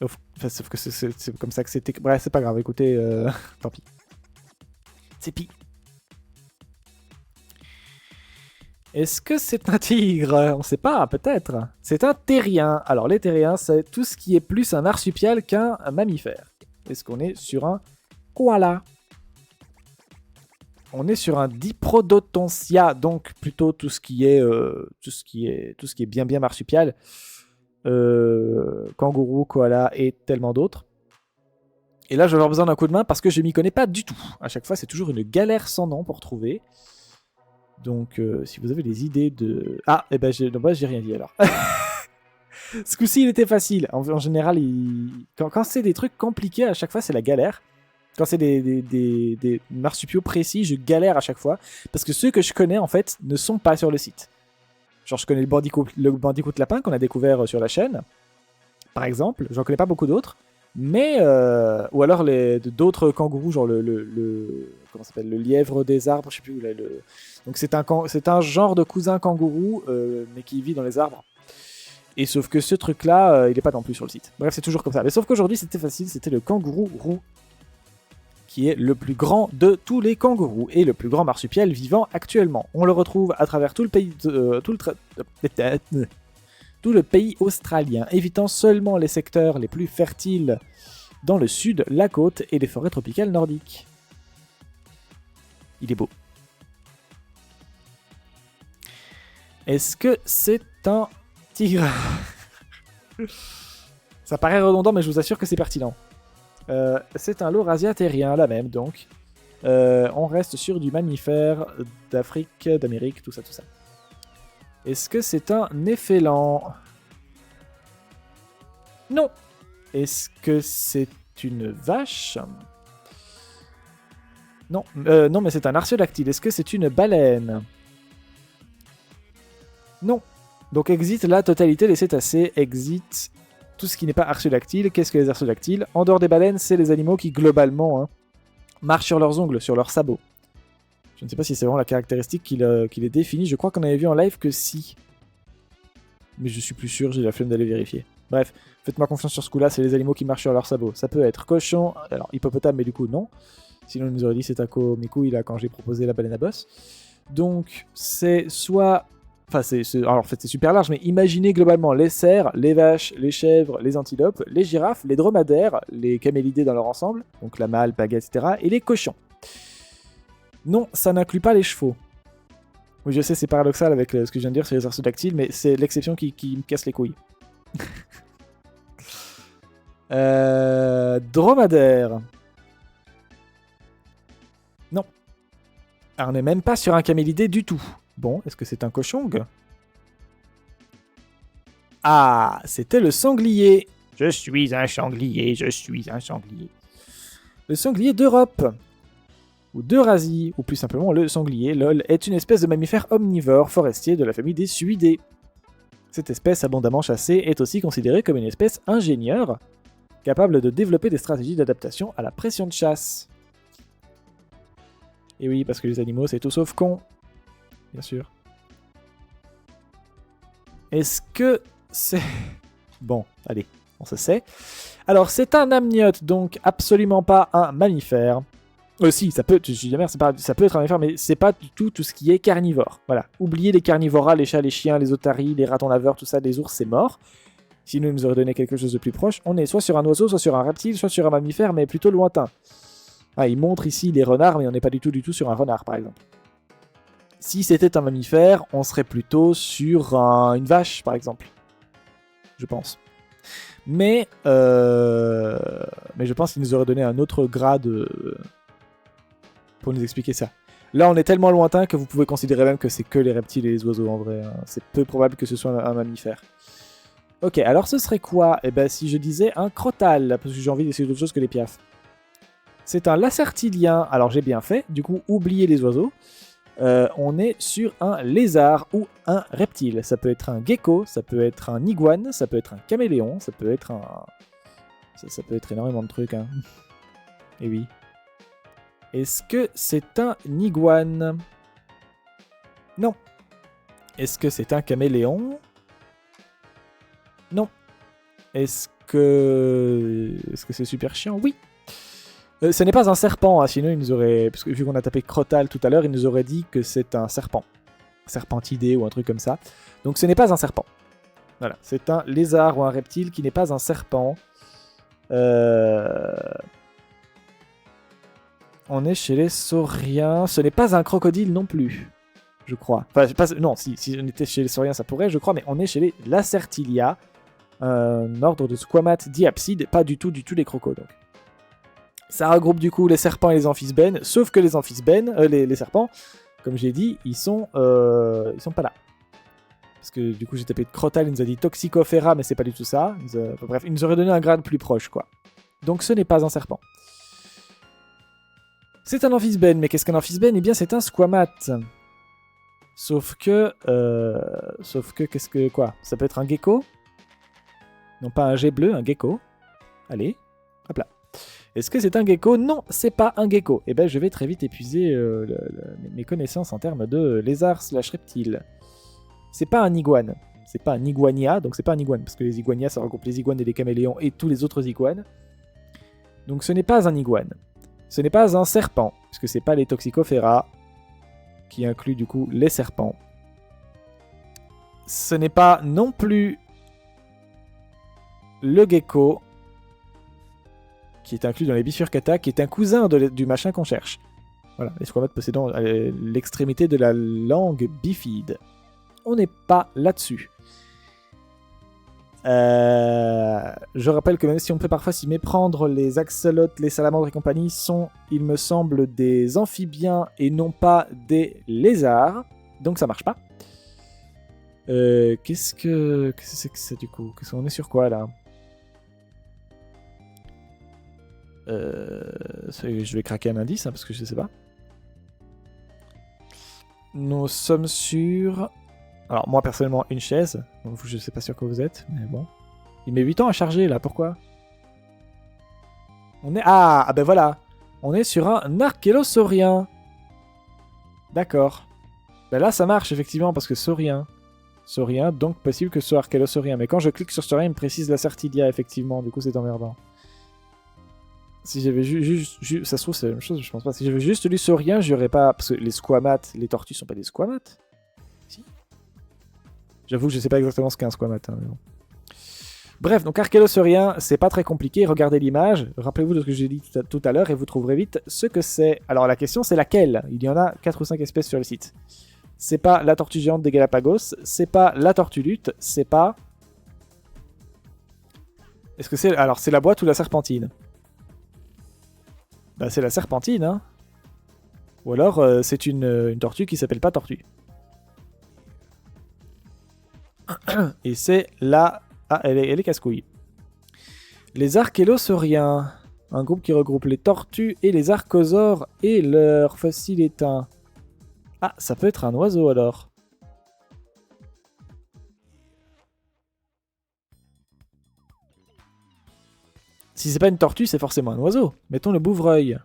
Enfin, sauf que c'est comme ça que c'était. Bref, c'est pas grave, écoutez, tant pis. C'est pis. Est-ce que c'est un tigre? On sait pas, peut-être. C'est un terrien. Alors, les terriens, c'est tout ce qui est plus un marsupial qu'un mammifère. Est-ce qu'on est sur un koala? On est sur un Diprotodontia, donc plutôt tout ce qui est bien marsupial. Kangourou, koala et tellement d'autres. Et là, je vais avoir besoin d'un coup de main parce que je m'y connais pas du tout. À chaque fois, c'est toujours une galère sans nom pour trouver. Donc, si vous avez des idées de... Ah, eh ben, j'ai rien dit alors. Ce coup-ci, il était facile. En général, quand c'est des trucs compliqués, à chaque fois, c'est la galère. Quand c'est des marsupiaux précis, je galère à chaque fois. Parce que ceux que je connais, en fait, ne sont pas sur le site. Genre, je connais le bandicoot lapin qu'on a découvert sur la chaîne. Par exemple, j'en connais pas beaucoup d'autres. Mais, ou alors d'autres kangourous, genre comment ça s'appelle, le lièvre des arbres, je sais plus où là, donc c'est un genre de cousin kangourou, mais qui vit dans les arbres. Et sauf que ce truc-là, il est pas non plus sur le site. Bref, c'est toujours comme ça. Mais sauf qu'aujourd'hui, c'était facile, c'était le kangourou roux, qui est le plus grand de tous les kangourous et le plus grand marsupial vivant actuellement. On le retrouve à travers tout le pays, tout le pays australien, évitant seulement les secteurs les plus fertiles dans le sud, la côte et les forêts tropicales nordiques. Il est beau. Est-ce que c'est un tigre? Ça paraît redondant, mais je vous assure que c'est pertinent. C'est un laurasia terrien, la même, donc. On reste sur du mammifère d'Afrique, d'Amérique, tout ça, tout ça. Est-ce que c'est un néphélan? Non. Est-ce que c'est une vache? Non, non, mais c'est un artiodactyle. Est-ce que c'est une baleine? Non. Donc exit la totalité des cétacés, exit tout ce qui n'est pas artiodactyle. Qu'est-ce que les artiodactyles? En dehors des baleines, c'est les animaux qui, globalement, marchent sur leurs ongles, sur leurs sabots. Je ne sais pas si c'est vraiment la caractéristique qui les définit. Je crois qu'on avait vu en live que si. Mais je suis plus sûr, j'ai la flemme d'aller vérifier. Bref, faites-moi confiance sur ce coup-là, c'est les animaux qui marchent sur leurs sabots. Ça peut être cochon, alors hippopotame, mais du coup non. Sinon, il nous aurait dit c'est Taco mes couilles là quand j'ai proposé la baleine à bosse. Donc, c'est soit. Enfin, alors en fait, c'est super large, mais imaginez globalement les cerfs, les vaches, les chèvres, les antilopes, les girafes, les dromadaires, les camélidés dans leur ensemble, donc la mâle, baguette, etc., et les cochons. Non, ça n'inclut pas les chevaux. Oui, je sais, c'est paradoxal avec ce que je viens de dire sur les artiodactyles, mais c'est l'exception qui me casse les couilles. Dromadaire. Non. Alors, on n'est même pas sur un camélidé du tout. Bon, est-ce que c'est un cochong? Ah, c'était le sanglier. Je suis un sanglier, je suis un sanglier. Le sanglier d'Europe, ou d'Eurasie, ou plus simplement le sanglier, lol, est une espèce de mammifère omnivore forestier de la famille des suidés. Cette espèce abondamment chassée est aussi considérée comme une espèce ingénieure, capable de développer des stratégies d'adaptation à la pression de chasse. Et oui, parce que les animaux, c'est tout sauf con. Bien sûr. Est-ce que c'est... Bon, allez, on se sait. Alors, c'est un amniote, donc absolument pas un mammifère. Si, ça peut, ça peut être un mammifère, mais c'est pas du tout ce qui est carnivore. Voilà. Oubliez les carnivoras, les chats, les chiens, les otaries, les ratons laveurs, tout ça, les ours, c'est mort. Sinon, il nous aurait donné quelque chose de plus proche. On est soit sur un oiseau, soit sur un reptile, soit sur un mammifère, mais plutôt lointain. Ah, il montre ici les renards, mais on n'est pas du tout sur un renard, par exemple. Si c'était un mammifère, on serait plutôt sur une vache, par exemple. Je pense. Mais je pense qu'il nous aurait donné un autre grade pour nous expliquer ça. Là, on est tellement lointain que vous pouvez considérer même que c'est que les reptiles et les oiseaux, en vrai. C'est peu probable que ce soit un mammifère. Ok, alors ce serait quoi? Eh ben, si je disais un crotal, parce que j'ai envie d'essayer d'autre chose que les piafs. C'est un lacertilien. Alors, j'ai bien fait. Du coup, oubliez les oiseaux. On est sur un lézard ou un reptile. Ça peut être un gecko, ça peut être un iguane, ça peut être un caméléon, ça peut être un... Ça peut être énormément de trucs, hein. Et oui. Est-ce que c'est un iguane? Non. Est-ce que c'est un caméléon? Non. Est-ce que c'est super chiant? Oui. Ce n'est pas un serpent, hein, sinon il nous aurait... Parce que vu qu'on a tapé crotal tout à l'heure, il nous aurait dit que c'est un serpent. Serpentidé ou un truc comme ça. Donc ce n'est pas un serpent. Voilà, c'est un lézard ou un reptile qui n'est pas un serpent. On est chez les sauriens. Ce n'est pas un crocodile non plus, je crois. Enfin, non, si on était chez les sauriens, ça pourrait, je crois, mais on est chez les Lacertilia, un ordre de squamate-diapsides, pas du tout les crocos, donc. Ça regroupe du coup les serpents et les amphisbènes, sauf que les amphisbènes, les serpents, comme j'ai dit, ils sont pas là. Parce que du coup j'ai tapé de crotal, il nous a dit Toxicofera, mais c'est pas du tout ça. Bref, il nous aurait donné un grade plus proche, quoi. Donc ce n'est pas un serpent. C'est un amphisbène, mais qu'est-ce qu'un amphisbène? Eh bien c'est un squamate. Sauf que, qu'est-ce que, quoi? Ça peut être un gecko? Non pas un jet bleu, un gecko. Allez, hop là. Est-ce que c'est un gecko? Non, c'est pas un gecko. Eh ben, je vais très vite épuiser mes connaissances en termes de lézard/reptile. C'est pas un iguane. C'est pas un iguania, donc c'est pas un iguane, parce que les iguanias, ça regroupe les iguanes et les caméléons et tous les autres iguanes. Donc ce n'est pas un iguane. Ce n'est pas un serpent, puisque c'est pas les Toxicofera, qui inclut du coup les serpents. Ce n'est pas non plus le gecko, qui est inclus dans les bifurcata, qui est un cousin du machin qu'on cherche. Voilà, les squamates possédant l'extrémité de la langue bifide. On n'est pas là-dessus. Je rappelle que même si on peut parfois s'y méprendre, les axolotes, les salamandres et compagnie sont, il me semble, des amphibiens et non pas des lézards. Donc ça marche pas. Qu'est-ce que c'est que ça du coup? Qu'est-ce qu'on est sur quoi là? Je vais craquer un indice hein, parce que je sais pas. Nous sommes sur... Alors moi personnellement une chaise. Donc, je sais pas sur quoi vous êtes, mais bon. Il met 8 ans à charger là, pourquoi? On est... Ah ben voilà. On est sur un archélosaurien. D'accord. Ben là ça marche effectivement parce que saurien. Saurien, donc possible que ce soit archélosaurien. Mais quand je clique sur saurien, il me précise la certidia effectivement. Du coup c'est emmerdant. Si j'avais juste... Ça se trouve c'est la même chose, je pense pas. Si j'avais juste lu saurien, j'aurais pas... Parce que les squamates, les tortues sont pas des squamates. Si. J'avoue que je sais pas exactement ce qu'est un squamate. Hein, mais bon. Bref, donc archélosaurien, c'est pas très compliqué. Regardez l'image. Rappelez-vous de ce que j'ai dit tout à l'heure et vous trouverez vite ce que c'est. Alors la question c'est laquelle? Il y en a 4 ou 5 espèces sur le site. C'est pas la tortue géante des Galapagos. C'est pas la tortue lutte. C'est pas... Est-ce que c'est... Alors c'est la boîte ou la serpentine? Bah c'est la serpentine, hein. Ou alors c'est une tortue qui s'appelle pas tortue. Et c'est la... Ah, elle est casse-couille. Les archélosauriens. Un groupe qui regroupe les tortues et les archosaures et leurs fossiles éteints. Ah, ça peut être un oiseau alors. Si c'est pas une tortue, c'est forcément un oiseau. Mettons le bouvreuil.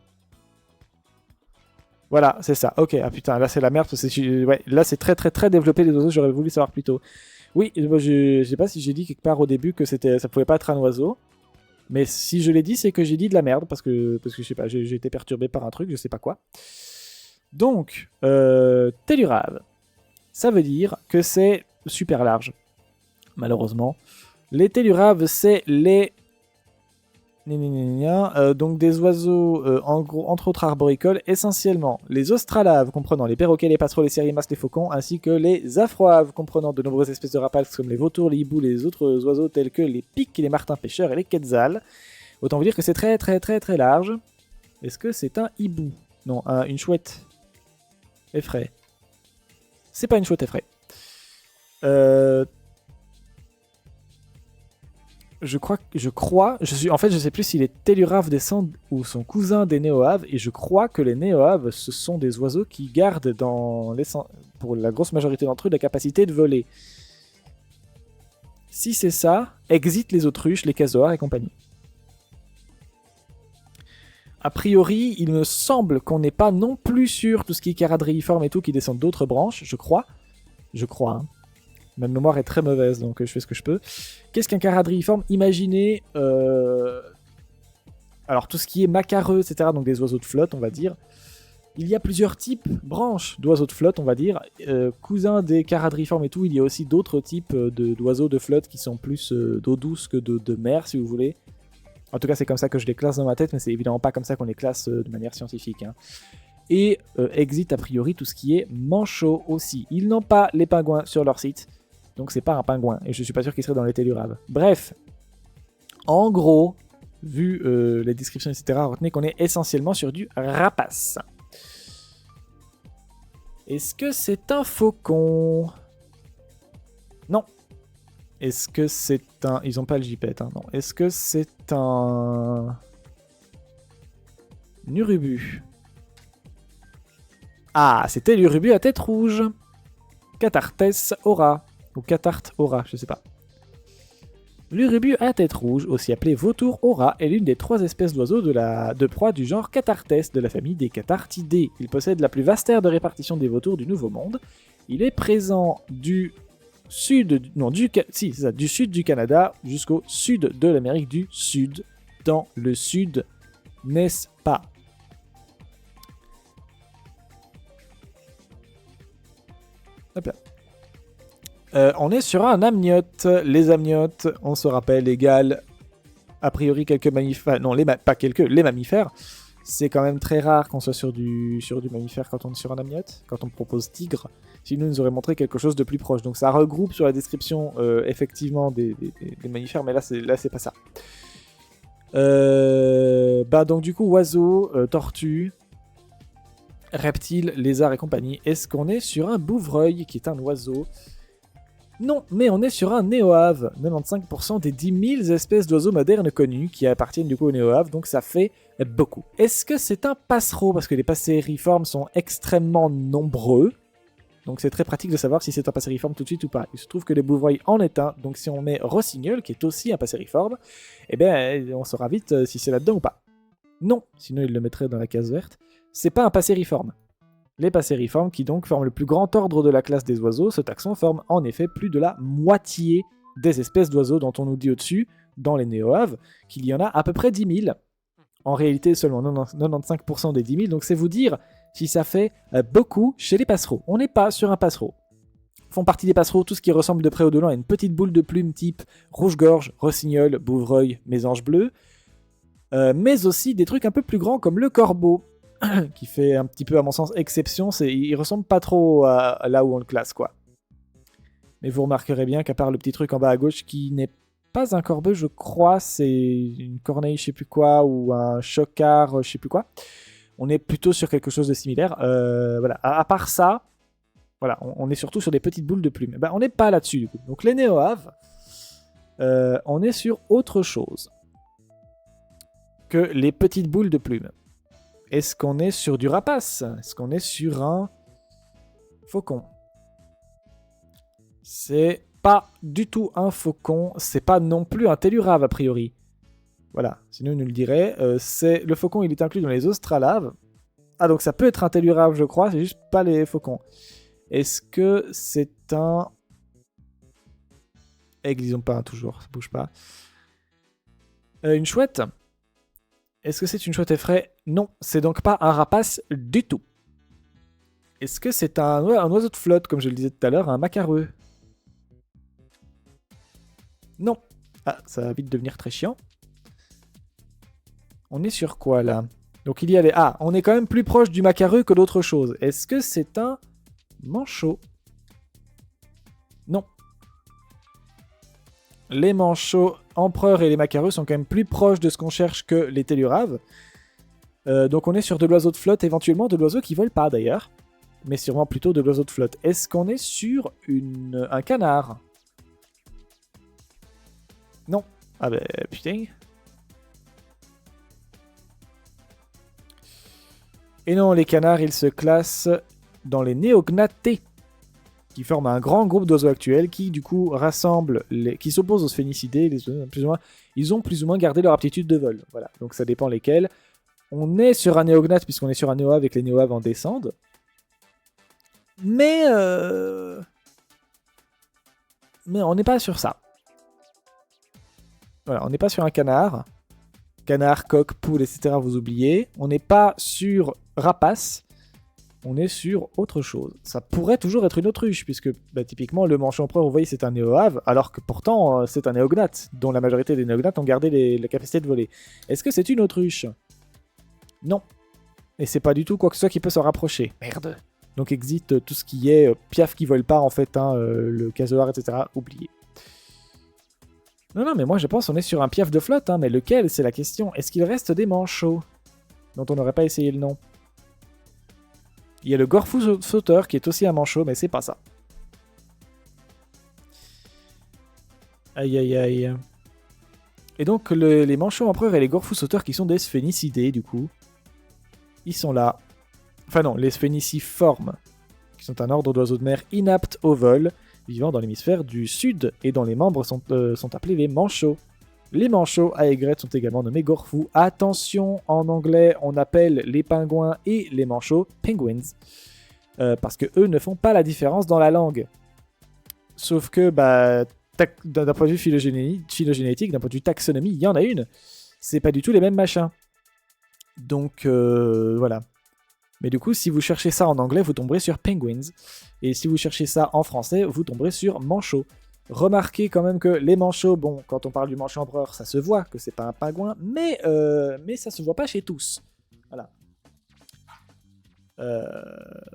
Voilà, c'est ça. Ok, ah putain, là c'est la merde. Ouais, là c'est très très très développé les oiseaux, j'aurais voulu savoir plus tôt. Oui, je sais pas si j'ai dit quelque part au début que ça pouvait pas être un oiseau. Mais si je l'ai dit, c'est que j'ai dit de la merde, parce que je sais pas, j'ai été perturbé par un truc, je sais pas quoi. Donc, tellurave. Ça veut dire que c'est super large, malheureusement. Les telluraves, c'est les... donc des oiseaux, en gros, entre autres arboricoles, essentiellement les australaves, comprenant les perroquets, les passereaux, les sérimas, les faucons, ainsi que les afroaves, comprenant de nombreuses espèces de rapaces comme les vautours, les hiboux, les autres oiseaux tels que les pics, les martins pêcheurs et les quetzals. Autant vous dire que c'est très très très très large. Est-ce que c'est un hibou? Non, une chouette effraie. C'est pas une chouette effraie. En fait, je sais plus si les telluraves descendent ou sont cousins des néoaves, et je crois que les néoaves, ce sont des oiseaux qui gardent pour la grosse majorité d'entre eux la capacité de voler. Si c'est ça, exit les autruches, les casoars et compagnie. A priori, il me semble qu'on n'est pas non plus sur tout ce qui est charadriiforme et tout qui descend d'autres branches, je crois. Hein. Ma mémoire est très mauvaise, donc je fais ce que je peux. Qu'est-ce qu'un charadriiforme? Imaginez... Alors, tout ce qui est macareux, etc., donc des oiseaux de flotte, on va dire. Il y a plusieurs types, branches d'oiseaux de flotte, on va dire. Cousins des charadriiformes et tout, il y a aussi d'autres types d'oiseaux de flotte qui sont plus d'eau douce que de mer, si vous voulez. En tout cas, c'est comme ça que je les classe dans ma tête, mais c'est évidemment pas comme ça qu'on les classe de manière scientifique. Hein. Et exit, a priori, tout ce qui est manchot aussi. Ils n'ont pas les pingouins sur leur site. Donc c'est pas un pingouin, et je suis pas sûr qu'il serait dans les telluraves. Bref, en gros, vu les descriptions, etc., retenez qu'on est essentiellement sur du rapace. Est-ce que c'est un faucon? Non. Est-ce que c'est un... Ils ont pas le gypaète, hein, non. Est-ce que c'est un... Urubu? Ah, c'était l'urubu à tête rouge. Cathartes aura. Ou catarte aura, je sais pas. L'urubu à tête rouge, aussi appelé vautour aura, est l'une des 3 espèces d'oiseaux de proie du genre Cathartes, de la famille des Cathartidae. Il possède la plus vaste aire de répartition des vautours du Nouveau Monde. Il est présent du sud du Canada jusqu'au sud de l'Amérique du Sud, dans le sud, n'est-ce pas? Hop là. On est sur un amniote. Les amniotes, on se rappelle, égale a priori quelques mammifères. Non, pas quelques, les mammifères. C'est quand même très rare qu'on soit sur du mammifère quand on est sur un amniote. Quand on propose tigre, sinon ils nous auraient montré quelque chose de plus proche. Donc ça regroupe sur la description effectivement des mammifères, mais là c'est pas ça. Donc du coup, oiseaux, tortues, reptiles, lézards et compagnie. Est-ce qu'on est sur un bouvreuil qui est un oiseau? Non, mais on est sur un néoave. 95% des 10 000 espèces d'oiseaux modernes connues qui appartiennent du coup au néoave, donc ça fait beaucoup. Est-ce que c'est un passereau? Parce que les passeriformes sont extrêmement nombreux. Donc c'est très pratique de savoir si c'est un passeriforme tout de suite ou pas. Il se trouve que le bouvreuil en est un, donc si on met rossignol, qui est aussi un passeriforme, eh bien on saura vite si c'est là-dedans ou pas. Non, sinon il le mettrait dans la case verte. C'est pas un passeriforme. Les passeriformes, qui donc forment le plus grand ordre de la classe des oiseaux, ce taxon forme en effet plus de la moitié des espèces d'oiseaux dont on nous dit au-dessus, dans les néoaves, qu'il y en a à peu près 10 000. En réalité, seulement 95% des 10 000, donc c'est vous dire si ça fait beaucoup chez les passereaux. On n'est pas sur un passereau. Font partie des passereaux tout ce qui ressemble de près ou de loin à une petite boule de plume type rouge-gorge, rossignol, bouvreuil, mésange bleu, mais aussi des trucs un peu plus grands comme le corbeau, qui fait un petit peu à mon sens exception, il ressemble pas trop à là où on le classe quoi. Mais vous remarquerez bien qu'à part le petit truc en bas à gauche qui n'est pas un corbeau je crois, c'est une corneille je sais plus quoi ou un chocard je sais plus quoi, on est plutôt sur quelque chose de similaire. Voilà. À part ça, voilà, on est surtout sur des petites boules de plumes. On n'est pas là-dessus du coup. Donc les néoaves, on est sur autre chose que les petites boules de plumes. Est-ce qu'on est sur du rapace? Est-ce qu'on est sur un faucon? C'est pas du tout un faucon, c'est pas non plus un tellurave a priori. Voilà, sinon il nous le dirait. Le faucon, il est inclus dans les australaves. Ah, donc ça peut être un tellurave, je crois, c'est juste pas les faucons. Est-ce que c'est un... Aigle, disons pas, toujours, ça bouge pas. Une chouette? Est-ce que c'est une chouette effraie? Non, c'est donc pas un rapace du tout. Est-ce que c'est un oiseau de flotte, comme je le disais tout à l'heure, un macareux? Non. Ah, ça va vite devenir très chiant. On est sur quoi, là? Donc il y a les... Ah, on est quand même plus proche du macareux que d'autre chose. Est-ce que c'est un manchot? Non. Les manchots empereurs et les macareux sont quand même plus proches de ce qu'on cherche que les telluraves. Donc on est sur de l'oiseau de flotte, éventuellement de l'oiseau qui vole pas d'ailleurs. Mais sûrement plutôt de l'oiseau de flotte. Est-ce qu'on est sur un canard? Non. Ah bah putain. Et non, les canards, ils se classent dans les néognathés, qui forment un grand groupe d'oiseaux actuels qui, du coup, qui s'opposent aux sphénicidés. Ils ont plus ou moins gardé leur aptitude de vol. Voilà, donc ça dépend lesquels. On est sur un néognathe, puisqu'on est sur un néoave et que les néoaves en descendent. Mais on n'est pas sur ça. Voilà, on n'est pas sur un canard. Canard, coq, poule, etc. Vous oubliez. On n'est pas sur rapace. On est sur autre chose. Ça pourrait toujours être une autruche, puisque typiquement le manchot empereur, vous voyez, c'est un néoave, alors que pourtant c'est un néognathe, dont la majorité des néognates ont gardé la capacité de voler. Est-ce que c'est une autruche? Non. Et c'est pas du tout quoi que ce soit qui peut s'en rapprocher. Merde. Donc existe tout ce qui est piaf qui vole pas en fait, le casoar, etc. Oubliez. Non, mais moi je pense qu'on est sur un piaf de flotte, mais lequel, c'est la question. Est-ce qu'il reste des manchots dont on n'aurait pas essayé le nom? Il y a le gorfou sauteur qui est aussi un manchot, mais c'est pas ça. Aïe aïe aïe. Et donc les manchots empereurs et les gorfous sauteurs qui sont des sphénicidés du coup, ils sont là. Enfin non, les sphéniciformes, qui sont un ordre d'oiseaux de mer inaptes au vol, vivant dans l'hémisphère du sud, et dont les membres sont appelés les manchots. Les manchots à aigrette sont également nommés gorfous. Attention, en anglais, on appelle les pingouins et les manchots penguins, parce que eux ne font pas la différence dans la langue. Sauf que, d'un point de vue phylogénétique, d'un point de vue taxonomie, il y en a une. C'est pas du tout les mêmes machins. Donc, voilà. Mais du coup, si vous cherchez ça en anglais, vous tomberez sur penguins. Et si vous cherchez ça en français, vous tomberez sur manchots. Remarquez quand même que les manchots, bon, quand on parle du manchot empereur, ça se voit que c'est pas un pingouin, mais ça se voit pas chez tous. Voilà.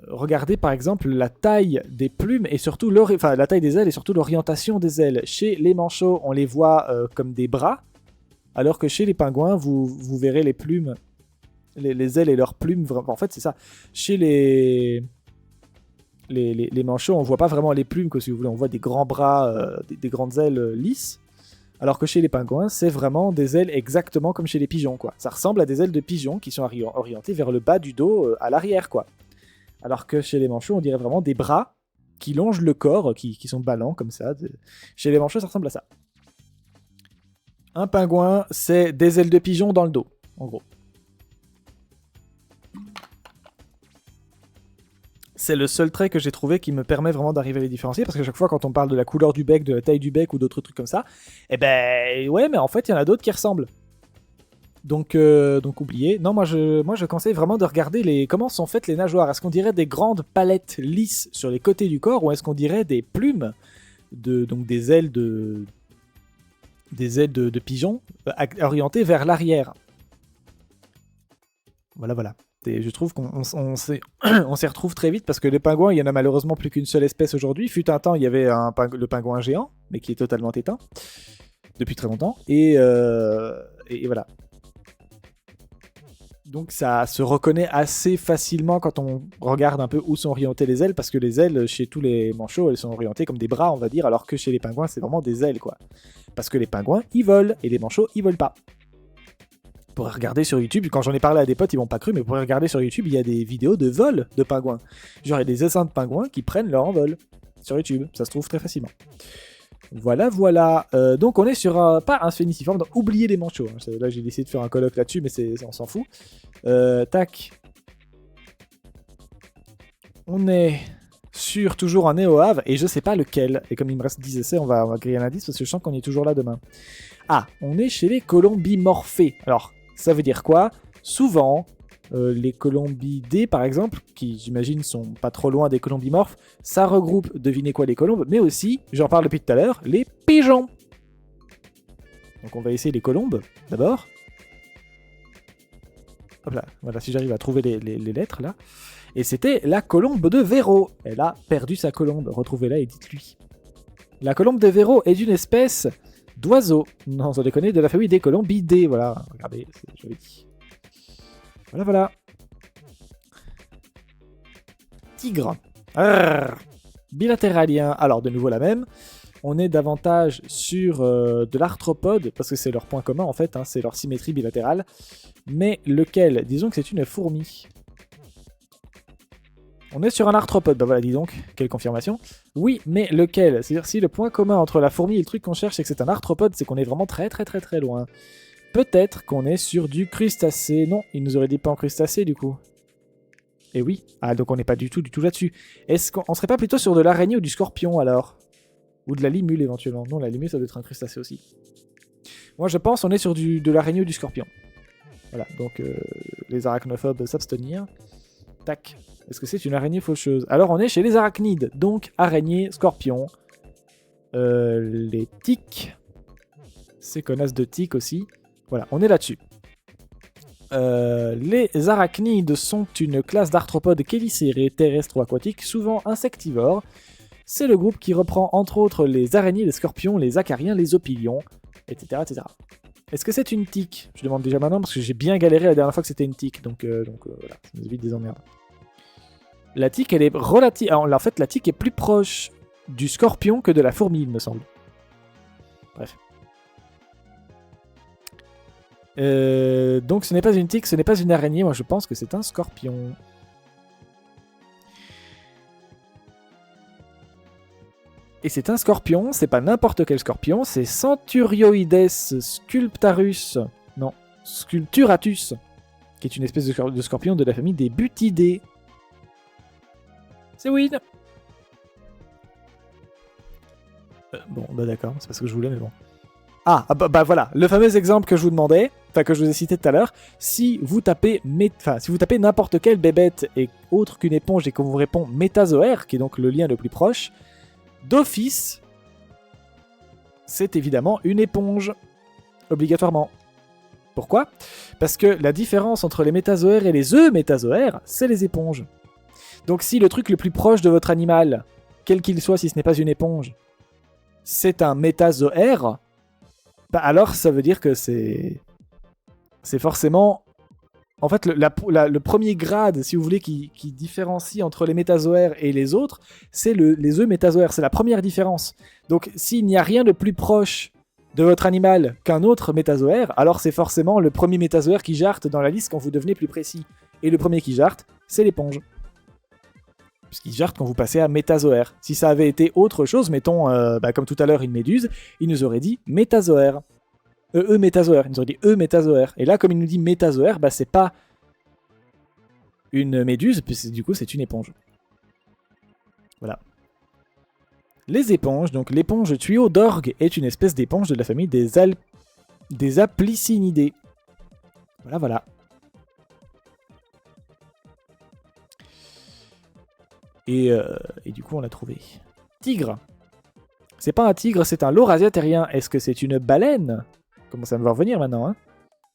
Regardez par exemple la taille des plumes et surtout la taille des ailes et surtout l'orientation des ailes. Chez les manchots, on les voit comme des bras, alors que chez les pingouins, vous verrez les plumes, les ailes et leurs plumes. En fait, c'est ça. Chez les manchots, on voit pas vraiment les plumes, que si vous voulez, on voit des grands bras, des grandes ailes lisses. Alors que chez les pingouins, c'est vraiment des ailes exactement comme chez les pigeons, quoi. Ça ressemble à des ailes de pigeons qui sont orientées vers le bas du dos, à l'arrière, quoi. Alors que chez les manchots, on dirait vraiment des bras qui longent le corps, qui sont ballants comme ça. Chez les manchots, ça ressemble à ça. Un pingouin, c'est des ailes de pigeon dans le dos, en gros. C'est le seul trait que j'ai trouvé qui me permet vraiment d'arriver à les différencier, parce que chaque fois quand on parle de la couleur du bec, de la taille du bec ou d'autres trucs comme ça, eh ben ouais, mais en fait il y en a d'autres qui ressemblent. Donc oubliez. Non, moi je conseille vraiment de regarder comment sont faites les nageoires. Est-ce qu'on dirait des grandes palettes lisses sur les côtés du corps, ou est-ce qu'on dirait des plumes, donc des ailes de pigeon orientées vers l'arrière. Voilà. Et je trouve qu'on s'y retrouve très vite parce que les pingouins, il y en a malheureusement plus qu'une seule espèce aujourd'hui. Fut un temps, il y avait le pingouin géant, mais qui est totalement éteint depuis très longtemps. Et voilà. Donc ça se reconnaît assez facilement quand on regarde un peu où sont orientées les ailes, parce que les ailes, chez tous les manchots, elles sont orientées comme des bras, on va dire, alors que chez les pingouins, c'est vraiment des ailes, quoi. Parce que les pingouins, ils volent, et les manchots, ils volent pas. Vous pourrez regarder sur YouTube, quand j'en ai parlé à des potes, ils m'ont pas cru, mais vous pourrez regarder sur YouTube, il y a des vidéos de vol de pingouins. Genre, il y a des essaims de pingouins qui prennent leur envol sur YouTube, ça se trouve très facilement. Voilà. Donc on est sur pas un sphéniciforme, donc oubliez les manchots. Là, j'ai décidé de faire un colloque là-dessus, mais on s'en fout. Tac. On est sur toujours un néoave, et je sais pas lequel. Et comme il me reste 10 essais, on va griller un indice, parce que je sens qu'on est toujours là demain. Ah, on est chez les colombimorphés. Alors, ça veut dire quoi? Souvent, les colombidés, par exemple, qui j'imagine sont pas trop loin des colombimorphes, ça regroupe, devinez quoi, les colombes, mais aussi, j'en parle depuis tout à l'heure, les pigeons. Donc on va essayer les colombes, d'abord. Hop là, voilà, si j'arrive à trouver les lettres, là. Et c'était la colombe de Véro. Elle a perdu sa colombe, retrouvez-la et dites-lui. La colombe de Véro est une espèce d'oiseau. Non, sans déconner, de la famille des colombidés. Voilà, regardez, j'avais dit. Voilà. Tigre. Arrgh. Bilatéralien. Alors, de nouveau la même. On est davantage sur de l'arthropode, parce que c'est leur point commun, en fait. Hein, c'est leur symétrie bilatérale. Mais lequel? Disons que c'est une fourmi. On est sur un arthropode. Bah voilà, dis donc. Quelle confirmation. Oui, mais lequel? C'est-à-dire, si le point commun entre la fourmi et le truc qu'on cherche, c'est que c'est un arthropode, c'est qu'on est vraiment très loin. Peut-être qu'on est sur du crustacé. Non, il nous aurait dit pas en crustacé du coup. Et oui. Ah, donc on n'est pas du tout là-dessus. Est-ce qu'on serait pas plutôt sur de l'araignée ou du scorpion alors? Ou de la limule éventuellement. Non, la limule ça doit être un crustacé aussi. Moi je pense qu'on est sur de l'araignée ou du scorpion. Voilà, donc les arachnophobes s'abstenir. Tac. Est-ce que c'est une araignée faucheuse? Alors on est chez les arachnides. Donc araignée, scorpion. Les tiques. Ces connasses de tiques aussi. Voilà, on est là-dessus. Les arachnides sont une classe d'arthropodes chélicérés, terrestres ou aquatiques, souvent insectivores. C'est le groupe qui reprend entre autres les araignées, les scorpions, les acariens, les opilions, etc. Est-ce que c'est une tique? Je demande déjà maintenant parce que j'ai bien galéré la dernière fois que c'était une tique, donc voilà, ça nous évite des emmerdes. La tique, elle est relative. Alors, en fait, la tique est plus proche du scorpion que de la fourmi, il me semble. Bref. Donc ce n'est pas une tique, ce n'est pas une araignée, moi je pense que c'est un scorpion. Et c'est un scorpion, c'est pas n'importe quel scorpion, c'est Centurioides sculptarus, non, Sculpturatus, qui est une espèce de scorpion de la famille des butidés. C'est Win. Bon, bah d'accord, c'est pas ce que je voulais, mais bon. Ah, bah voilà, le fameux exemple que je vous demandais, enfin que je vous ai cité tout à l'heure, si vous tapez n'importe quelle bébête et autre qu'une éponge et qu'on vous répond métazoaire, qui est donc le lien le plus proche, d'office, c'est évidemment une éponge, obligatoirement. Pourquoi? Parce que la différence entre les métazoaires et les eumétazoaires, c'est les éponges. Donc si le truc le plus proche de votre animal, quel qu'il soit si ce n'est pas une éponge, c'est un métazoaire, bah alors ça veut dire que c'est forcément... En fait, le premier grade, si vous voulez, qui différencie entre les métazoaires et les autres, c'est les eumétazoaires. C'est la première différence. Donc s'il n'y a rien de plus proche de votre animal qu'un autre métazoaire, alors c'est forcément le premier métazoaire qui jarte dans la liste quand vous devenez plus précis. Et le premier qui jarte, c'est l'éponge. Puisqu'il jarte quand vous passez à métazoaire. Si ça avait été autre chose, mettons, comme tout à l'heure, une méduse, il nous aurait dit métazoaire. Métazoaire, il nous aurait dit métazoaire. Et là, comme il nous dit métazoaire, bah c'est pas une méduse, puisque du coup c'est une éponge. Voilà. Les éponges, donc l'éponge tuyau d'orgue est une espèce d'éponge de la famille des Aplycinidés. Voilà, voilà. Et du coup on l'a trouvé. Tigre. C'est pas un tigre, c'est un laurasia terrien. Est-ce que c'est une baleine? Comment ça me va revenir maintenant, hein?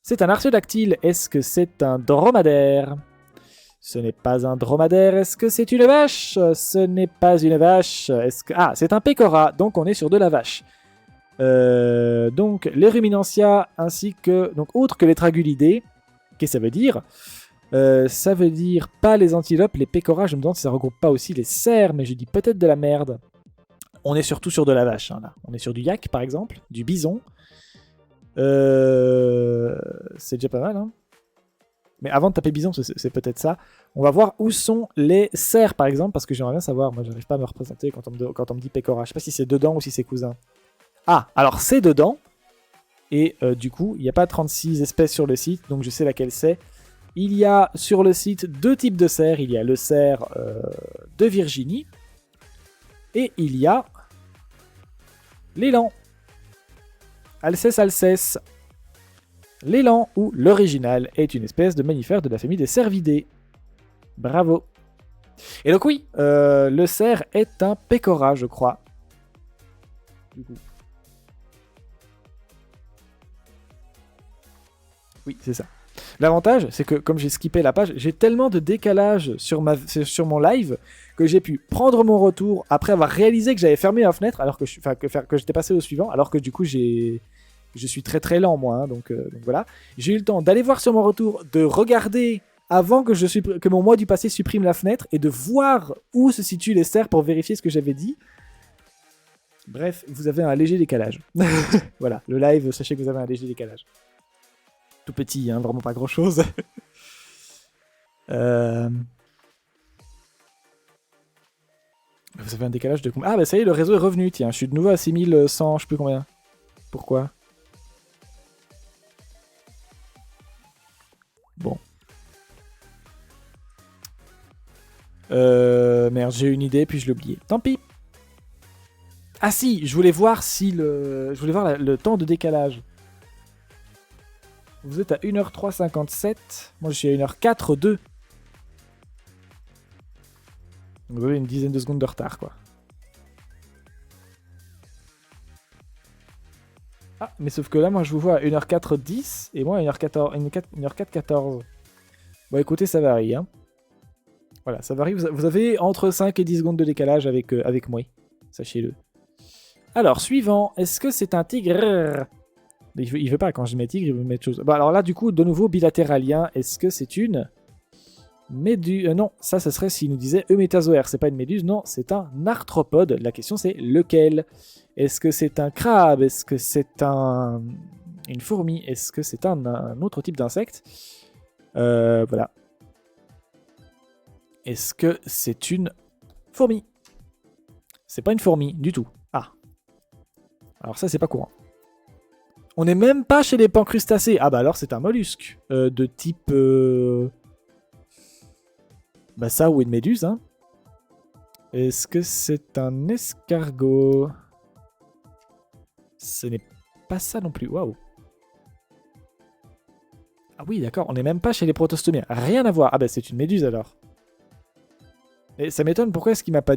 C'est un artiodactyle. Est-ce que c'est un dromadaire? Ce n'est pas un dromadaire. Est-ce que c'est une vache? Ce n'est pas une vache. Ah, c'est un pécora. Donc on est sur de la vache. Donc les ruminantia ainsi que... Donc autre que les tragulidés. Qu'est-ce que ça veut dire? Ça veut dire pas les antilopes, les pécoras. Je me demande si ça regroupe pas aussi les cerfs, mais je dis peut-être de la merde. On est surtout sur de la vache, hein, là. On est sur du yak par exemple, du bison. C'est déjà pas mal, hein. Mais avant de taper bison, c'est peut-être ça. On va voir où sont les cerfs, par exemple, parce que j'aimerais bien savoir. Moi, j'arrive pas à me représenter quand on me dit pécora. Je sais pas si c'est dedans ou si c'est cousin. Ah, alors c'est dedans. Et du coup, il n'y a pas 36 espèces sur le site, donc je sais laquelle c'est. Il y a sur le site deux types de cerfs. Il y a le cerf de Virginie. Et il y a l'élan. Alcès alcès. L'élan ou l'original est une espèce de mammifère de la famille des cervidés. Bravo. Et donc oui, le cerf est un pécora, je crois. Du coup. Oui, c'est ça. L'avantage, c'est que comme j'ai skippé la page, j'ai tellement de décalage sur mon live que j'ai pu prendre mon retour après avoir réalisé que j'avais fermé ma fenêtre, alors que j'étais passé au suivant, alors que du coup je suis très très lent moi, hein, donc voilà. J'ai eu le temps d'aller voir sur mon retour, de regarder avant que mon moi du passé supprime la fenêtre et de voir où se situent les cerfs pour vérifier ce que j'avais dit. Bref, vous avez un léger décalage. Voilà, le live, sachez que vous avez un léger décalage. Tout petit, hein, vraiment pas grand chose. Vous avez un décalage de combien? Ah bah ça y est, le réseau est revenu, tiens, je suis de nouveau à 6100, je sais plus combien. Pourquoi? Bon. Merde, j'ai une idée, puis je l'ai oublié. Tant pis. Ah si, je voulais voir le temps de décalage. Vous êtes à 1h03,57. Moi, je suis à 1h04,2. Vous avez une dizaine de secondes de retard, quoi. Ah, mais sauf que là, moi, je vous vois à 1h04,10 et moi à 1h04,14. Bon, écoutez, ça varie, hein. Voilà, ça varie. Vous avez entre 5 et 10 secondes de décalage avec moi. Sachez-le. Alors, suivant. Est-ce que c'est un tigre? Il veut pas, quand je mets tigre, il veut mettre chose. Bon, alors là, du coup, de nouveau, bilatéralien. Est-ce que c'est une méduse? Non, ça serait s'il nous disait eumétazoaire. C'est pas une méduse, non, c'est un arthropode. La question, c'est lequel? Est-ce que c'est un crabe? Est-ce que c'est une fourmi? Est-ce que c'est un autre type d'insecte? Voilà. Est-ce que c'est une fourmi? C'est pas une fourmi, du tout. Ah. Alors ça, c'est pas courant. On n'est même pas chez les pancrustacés. Ah bah alors c'est un mollusque. De type... Bah ça ou une méduse, hein. Est-ce que c'est un escargot? Ce n'est pas ça non plus. Waouh. Ah oui, d'accord. On n'est même pas chez les protostomiens. Rien à voir. Ah bah c'est une méduse alors. Et ça m'étonne. Pourquoi est-ce qu'il m'a pas dit